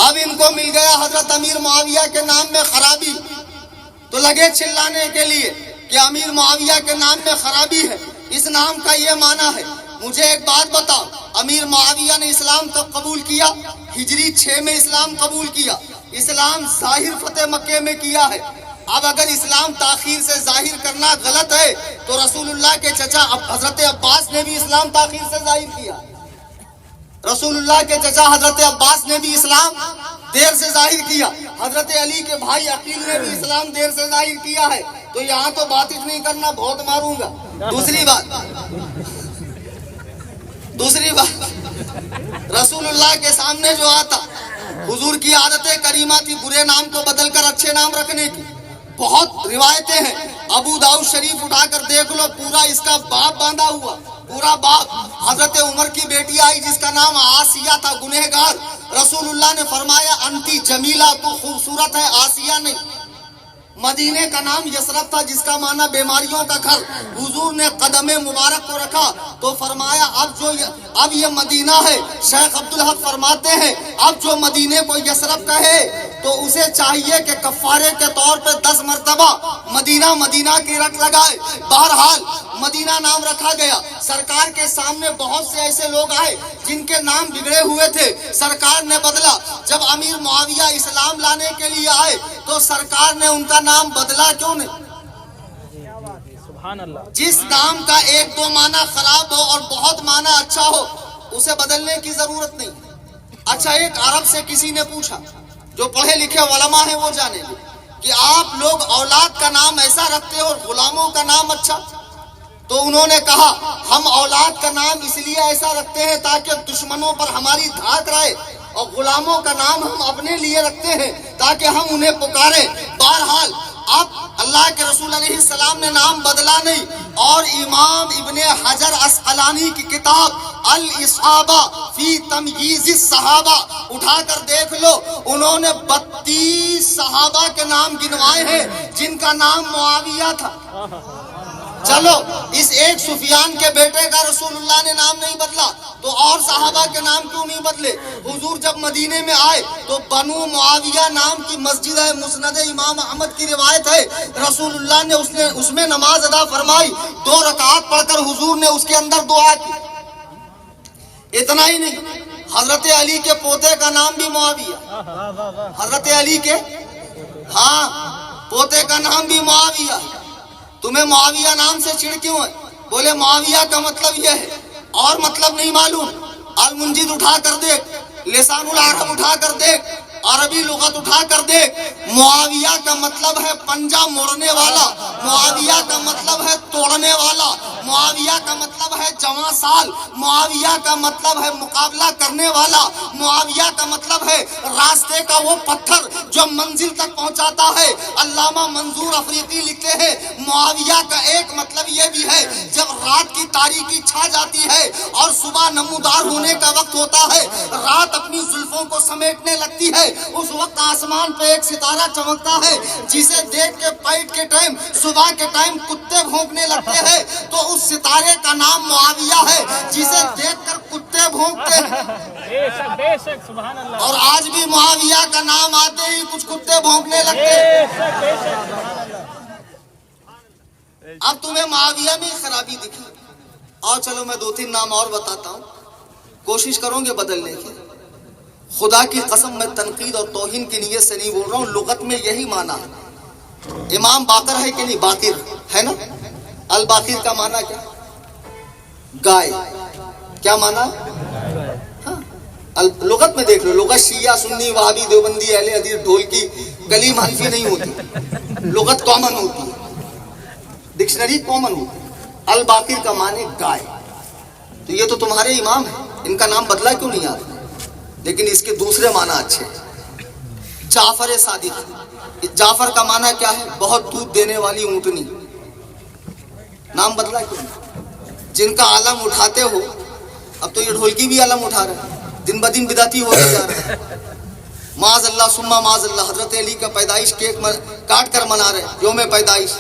اب ان کو مل گیا حضرت امیر معاویہ کے نام میں خرابی، تو لگے چلانے کے لیے کہ امیر معاویہ کے نام میں خرابی ہے. اس نام کا یہ معنی ہے. مجھے ایک بات بتاؤ، امیر معاویہ نے اسلام کب قبول کیا؟ ہجری 6 میں اسلام قبول کیا. اسلام ظاہر فتح مکے میں کیا ہے. اب اگر اسلام تاخیر سے ظاہر کرنا غلط ہے تو رسول اللہ کے چچا حضرت عباس نے بھی اسلام تاخیر سے ظاہر کیا. رسول اللہ کے چچا حضرت عباس نے بھی اسلام دیر سے ظاہر کیا. حضرت علی کے بھائی عقیل نے بھی اسلام دیر سے ظاہر کیا ہے. تو یہاں تو بات نہیں کرنا، بہت ماروں گا. دوسری بات رسول اللہ کے سامنے جو آتا، حضور کی عادت کریمہ تھی برے نام کو بدل کر اچھے نام رکھنے کی. بہت روایتیں ہیں. ابو داؤد شریف اٹھا کر دیکھ لو، پورا اس کا باپ باندھا ہوا، پورا باپ. حضرت عمر کی بیٹی آئی جس کا نام آسیہ تھا، گنہگار. رسول اللہ نے فرمایا انتی جمیلہ، تو خوبصورت ہے، آسیہ نہیں. مدینے کا نام یثرب تھا جس کا معنی بیماریوں کا گھر. حضور نے قدم مبارک کو رکھا تو فرمایا اب یہ مدینہ ہے. شیخ عبدالحق فرماتے ہیں اب جو مدینے کو یثرب کہے تو اسے چاہیے کہ کفارے کے طور پہ 10 مرتبہ مدینہ مدینہ کی رٹ لگائے. بہرحال مدینہ نام رکھا گیا. سرکار کے سامنے بہت سے ایسے لوگ آئے جن کے نام بگڑے ہوئے تھے، سرکار نے بدلا. جب امیر معاویہ اسلام لانے کے لیے آئے تو سرکار نے ان کا نام بدلا کیوں نہیں؟ سبحان اللہ. جس نام کا 1-2 معنی خراب ہو اور بہت معنی اچھا ہو اسے بدلنے کی ضرورت نہیں. اچھا ایک عرب سے کسی نے پوچھا، جو پڑھے لکھے علماء ہیں وہ جانیں گے کہ آپ لوگ اولاد کا نام ایسا رکھتے ہو اور غلاموں کا نام اچھا. تو انہوں نے کہا ہم اولاد کا نام اس لیے ایسا رکھتے ہیں تاکہ دشمنوں پر ہماری دھاک رہے، اور غلاموں کا نام ہم اپنے لیے رکھتے ہیں تاکہ ہم انہیں پکاریں. بہرحال اب اللہ کے رسول علیہ السلام نے نام بدلا نہیں. اور امام ابن حجر اسقلانی کی کتاب الاصابہ فی تمییز الصحابہ اٹھا کر دیکھ لو، انہوں نے 32 صحابہ کے نام گنوائے ہیں جن کا نام معاویہ تھا. چلو اس ایک سفیان کے بیٹے کا رسول اللہ نے نام نہیں بدلا تو اور صحابہ کے نام کیوں نہیں بدلے؟ حضور جب مدینے میں آئے تو بنو معاویہ نام کی مسجد ہے، مسند امام احمد کی روایت ہے، رسول اللہ نے اس میں نماز ادا فرمائی. 2 رکعات پڑھ کر حضور نے اس کے اندر دعا کی. اتنا ہی نہیں، حضرت علی کے پوتے کا نام بھی معاویہ. حضرت علی کے پوتے کا نام بھی معاویہ. تمہیں معاویہ نام سے چڑ کیوں ہے؟ بولے معاویہ کا مطلب یہ ہے اور مطلب نہیں معلوم، المنجد اٹھا کر دیکھ، لسان العرب اٹھا کر دیکھ، عربی لغت اٹھا کر دیکھ، معاویہ کا مطلب ہے پنجہ موڑنے والا، معاویہ کا مطلب ہے توڑنے والا، معاویہ کا مطلب ہے جواں سال، معاویہ کا مطلب ہے مقابلہ کرنے والا، معاویہ کا مطلب ہے راستے کا وہ پتھر جو منزل تک پہنچاتا ہے۔ علامہ منظور افریقی لکھتے ہیں معاویہ کا ایک مطلب یہ بھی ہے جب رات کی تاریکی چھا جاتی ہے اور صبح نمودار ہونے کا وقت ہوتا ہے، رات اپنی زلفوں کو سمیٹنے لگتی ہے، اس وقت آسمان پہ ایک ستارہ چمکتا ہے جسے دیکھ کے پیٹ کے ٹائم، صبح کے ٹائم کتے بھونکنے لگتے ہیں، تو اس ستارے کا نام معاویہ ہے جسے دیکھ کر کتے بھونکتے ہیں۔ بے شک سبحان اللہ۔ اور آج بھی معاویہ کا نام آتے ہی کچھ کتے بھونکنے لگتے ہیں۔ اب تمہیں معاویہ میں خرابی دکھی، اور چلو میں دو تین نام اور بتاتا ہوں، کوشش کرو گے بدلنے کی۔ خدا کی قسم میں تنقید اور توہین کی نیت سے نہیں بول رہا ہوں، لغت میں یہی معنی ہے۔ امام باقر ہے کہ نہیں؟ باقر ہے نا؟ الباقر کا معنی کیا؟ گائے۔ کیا معنی؟ ہاں لغت میں دیکھ لو، لغت شیعہ سنی وہابی دیوبندی اہل حدیث ڈھولکی کلیم حنفی نہیں ہوتی، لغت کامن ہوتی ہے، ڈکشنری کامن ہوتی ہے۔ الباقر کا معنی گائے۔ تو یہ تو تمہارے امام ہیں، ان کا نام بدلا کیوں نہیں آتا؟ لیکن اس کے دوسرے معنی اچھے ہیں۔ جعفر صادق، جعفر کا معنی کیا ہے؟ بہت دودھ دینے والی اونٹنی۔ نام بدلا کیوں؟ جن کا عالم اٹھاتے ہو، اب تو یہ ڈھولکی بھی عالم اٹھا رہا ہے، دن بدن بدعتی ہوتے جا رہا ہے۔ معاذ اللہ ثم معاذ اللہ، حضرت علی کا پیدائش کیک کاٹ کر منا رہے، یوم پیدائش،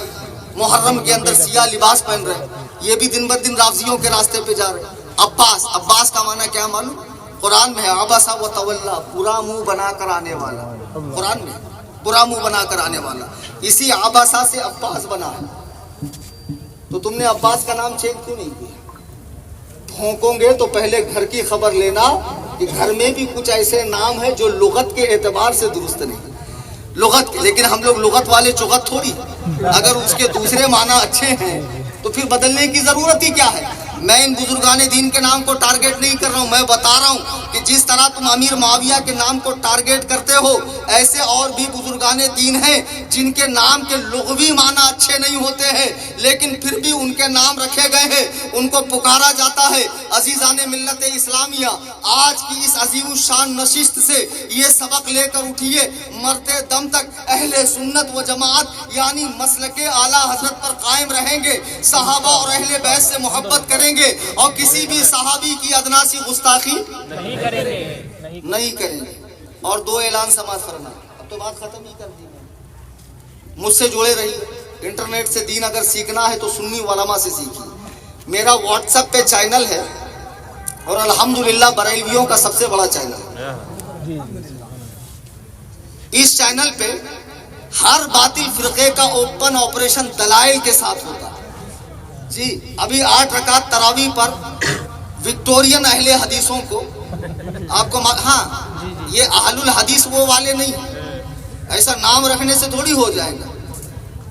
محرم کے اندر سیاہ لباس پہن رہے، یہ بھی دن بدن رافضیوں کے راستے پہ جا رہے۔ عباس، عباس کا معنی کیا معلوم؟ قرآن میں ہے عبسا و تولا، برا منہ بنا کر آنے والا، قرآن میں برا منہ بنا کر آنے والا، اسی عبسا سے عباس بنا ہے۔ تو تم نے عباس کا نام چینج کیوں نہیں کیا؟ بھونکو گے تو پہلے گھر کی خبر لینا کہ گھر میں بھی کچھ ایسے نام ہیں جو لغت کے اعتبار سے درست نہیں، لغت کے، لیکن ہم لوگ لغت والے چغت تھوڑی، اگر اس کے دوسرے معنی اچھے ہیں تو پھر بدلنے کی ضرورت ہی کیا ہے؟ میں ان بزرگان دین کے نام کو ٹارگیٹ نہیں کر رہا ہوں، میں بتا رہا ہوں کہ جس طرح تم امیر معاویہ کے نام کو ٹارگیٹ کرتے ہو، ایسے اور بھی بزرگان دین ہیں جن کے نام کے لغوی معنی اچھے نہیں ہوتے ہیں، لیکن پھر بھی ان کے نام رکھے گئے ہیں، ان کو پکارا جاتا ہے۔ عزیزان ملت اسلامیہ، آج کی اس عظیم الشان نشست سے یہ سبق لے کر اٹھیے، مرتے دم تک اہل سنت و جماعت یعنی مسلک اعلیٰ حضرت پر قائم رہیں گے، صحابہ اور اہل بیت سے محبت کریں گے، اور کسی بھی صحابی کی ادنا سی گستاخی نہیں کریں گے۔ اور دو اعلان سماعت فرما، اب تو بات ختم ہی کر دی۔ مجھ سے جڑے رہیے، انٹرنیٹ سے دین اگر سیکھنا ہے تو سنی علماء سے سیکھیے۔ میرا واٹس ایپ پہ چینل ہے اور الحمدللہ بریلویوں کا سب سے بڑا چینل ہے۔ اس چینل پہ ہر باطل فرقے کا اوپن آپریشن دلائل کے ساتھ ہوتا ہے جی۔ ابھی 8 رکعت تراویح پر وکٹورین اہل حدیثوں کو آپ کو ہاں یہ اہل الحدیث وہ والے نہیں، ایسا نام رکھنے سے تھوڑی ہو جائے گا۔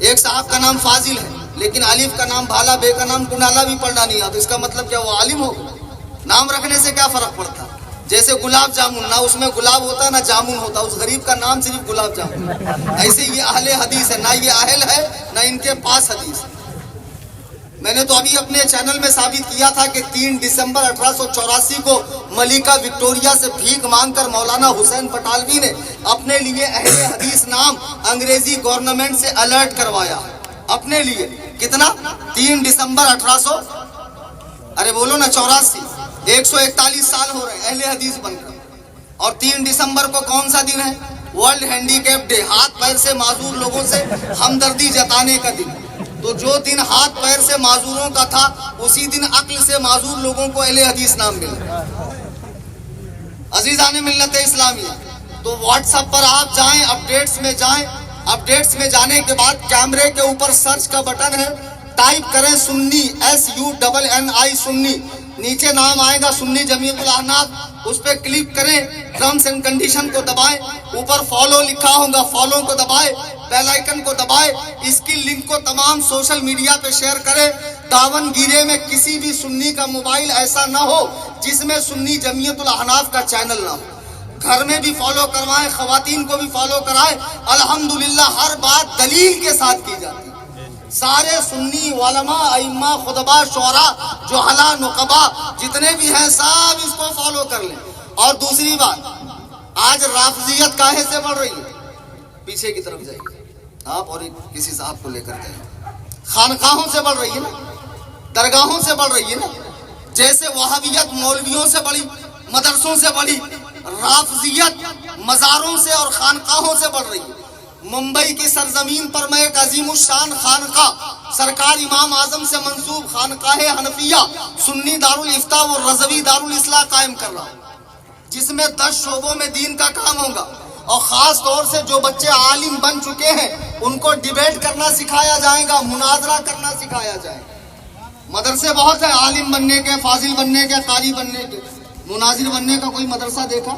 ایک صاحب کا نام فاضل ہے لیکن الف کا نام بھالا، بے کا نام کنالا بھی پڑھنا نہیں آتا، اس کا مطلب کیا وہ عالم ہو؟ نام رکھنے سے کیا فرق پڑتا؟ جیسے گلاب جامن، نہ اس میں گلاب ہوتا نہ جامن ہوتا، اس غریب کا نام صرف گلاب جامن، ایسے یہ اہل حدیث ہے، نہ یہ اہل ہے نہ ان کے پاس حدیث ہے۔ میں نے تو ابھی اپنے چینل میں ثابت کیا تھا کہ 3 دسمبر 1884 کو ملکہ وکٹوریہ سے بھیک مانگ کر مولانا حسین پٹالوی نے اپنے لیے اہل حدیث نام انگریزی گورنمنٹ سے الرٹ کروایا اپنے لیے۔ کتنا؟ 3 دسمبر 1800 ارے بولو نا 84، 141 سال ہو رہے ہیں اہل حدیث بن کر۔ اور 3 دسمبر کو کون سا دن ہے؟ ورلڈ ہینڈیکیپ ڈے، ہاتھ پیر سے معذور لوگوں سے ہمدردی جتانے کا دن۔ تو جو دن ہاتھ پیر سے معذوروں کا تھا، اسی دن عقل سے معذور لوگوں کو اہل حدیث نام ملا۔ عزیزان ملت اسلامیہ، تو واٹس ایپ پر آپ جائیں، اپڈیٹس میں جائیں، اپڈیٹس میں جانے کے بعد کیمرے کے اوپر سرچ کا بٹن ہے، ٹائپ کریں سنی، SUNNI، سنی، نیچے نام آئے گا سنی جمیعت الاحناف، اس پہ کلک کریں, ٹرمز اینڈ کنڈیشن کو دبائیں, اوپر فالو لکھا ہوگا فالو کو دبائیں, بیل آئیکن کو دبائیں, اس کی لنک کو تمام سوشل میڈیا پہ شیئر کریں. داون گیرے میں کسی بھی سنی کا موبائل ایسا نہ ہو جس میں سنی جمعیت الاحناف کا چینل نہ ہو. گھر میں بھی فالو کروائیں, خواتین کو بھی فالو کرائیں. الحمدللہ ہر بات دلیل کے ساتھ کی جاتی ہے. سارے سنی علماء, ائمہ, خطباء, شعراء, جہلاء, نقباء جتنے بھی ہیں سب اس کو فالو کر لیں. اور دوسری بات, آج رافضیت کاہے سے بڑھ رہی ہے؟ پیچھے کی طرف جائیے آپ اور کسی صاحب کو لے کر جائیں. خانقاہوں سے بڑھ رہی ہے نا, درگاہوں سے بڑھ رہی ہے نا. جیسے وہابیت مولویوں سے بڑی, مدرسوں سے بڑی, رافضیت مزاروں سے اور خانقاہوں سے بڑھ رہی ہے. ممبئی کی سرزمین پر میں ایک عظیم الشان خانقاہ, سرکار امام اعظم سے منسوب خانقاہ حنفیہ سنی دارالافتاء و رضوی دارالاصلاح قائم کر رہا ہوں, جس میں 10 شعبوں میں دین کا کام ہوگا. اور خاص طور سے جو بچے عالم بن چکے ہیں ان کو ڈیبیٹ کرنا سکھایا جائے گا, مناظرہ کرنا سکھایا جائے گا. مدرسے بہت ہیں عالم بننے کے, فاضل بننے کے, قاری بننے کے. مناظر بننے کا کوئی مدرسہ دیکھا؟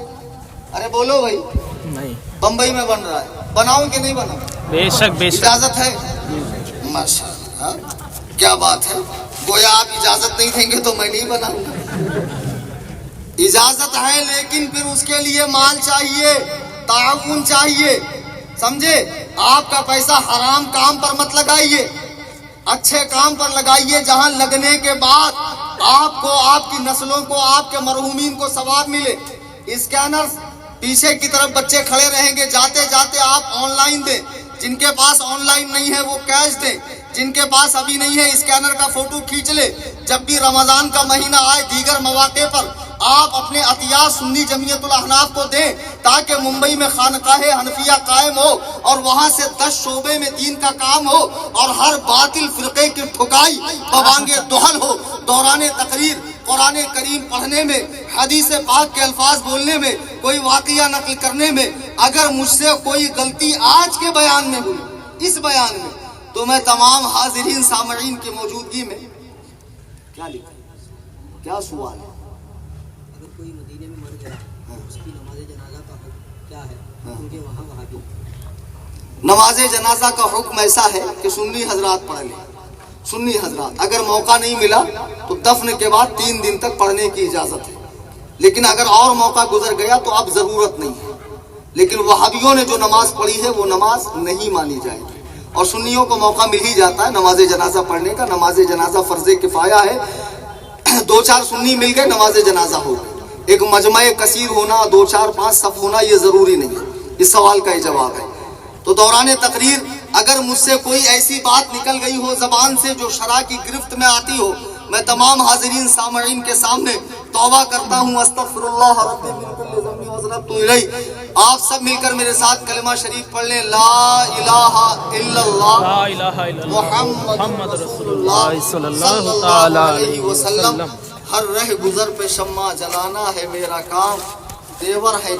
ارے بولو بھائی. نہیں. بمبئی میں بن رہا ہے, بناؤں کہ نہیں بناؤں؟ بے شک بے شک. اجازت ہے؟ ماشاءاللہ, کیا بات ہے. گویا آپ اجازت نہیں دیں گے تو میں نہیں بناؤں گا. اجازت ہے لیکن پھر اس کے لیے مال چاہیے, تعاون چاہیے, سمجھے. آپ کا پیسہ حرام کام پر مت لگائیے, اچھے کام پر لگائیے جہاں لگنے کے بعد آپ کو, آپ کی نسلوں کو, آپ کے مرحومین کو ثواب ملے. اسکینر پیچھے کی طرف بچے کھڑے رہیں گے, جاتے جاتے آپ آن لائن دیں. جن کے پاس آن لائن نہیں ہے وہ کیش دیں. جن کے پاس ابھی نہیں ہے اسکینر کا فوٹو کھینچ لے. جب بھی رمضان کا مہینہ آئے دیگر مواقع پر آپ اپنے عطیات سنی جمعیت الاحناف کو دیں تاکہ ممبئی میں خانقاہ حنفیہ قائم ہو اور وہاں سے 10 شعبے میں دین کا کام ہو اور ہر باطل فرقے کی ٹھکائی ببانگ دہل ہو. دوران تقریر قرآن کریم پڑھنے میں, حدیث پاک کے الفاظ بولنے میں, کوئی واقعہ نقل کرنے میں اگر مجھ سے کوئی غلطی آج کے بیان میں ہوئی, اس بیان میں, تو میں تمام حاضرین سامعین کی موجودگی میں کیا لکھا, کیا سوال ہے؟ اگر کوئی مدینے میں مر گیا اس کی نماز جنازہ کا حکم کیا ہے؟ کیونکہ وہاں وہابی. نماز جنازہ کا حکم ایسا ہے کہ سنی حضرات پڑھ لیں. سنی حضرات, اگر موقع نہیں ملا تو دفن کے بعد 3 دن تک پڑھنے کی اجازت ہے. لیکن اگر اور موقع گزر گیا تو اب ضرورت نہیں ہے. لیکن وہابیوں نے جو نماز پڑھی ہے وہ نماز نہیں مانی جائے گی. اور سنیوں کو موقع مل ہی جاتا ہے نماز جنازہ پڑھنے کا. نماز جنازہ فرض کفایہ ہے. 2-4 سنی مل گئے نماز جنازہ ہو گئی. ایک مجمع کثیر ہونا, 2-4-5 صف ہونا یہ ضروری نہیں ہے. اس سوال کا یہ جواب ہے. تو دوران تقریر اگر مجھ سے کوئی ایسی بات نکل گئی ہو زبان سے جو شرع کی گرفت میں آتی ہو, میں تمام حاضرین سامعین کے سامنے توبہ کرتا ہوں. استغفر اللہ ربی من کل ذنب وذنبت الیہ. آپ سب مل کر میرے ساتھ کلمہ شریف پڑھ لیں, لا الہ الا اللہ محمد رسول اللہ صلی اللہ تعالی علیہ وسلم. ہر رہ گزر پہ شمع جلانا ہے میرا کام, دیور ہے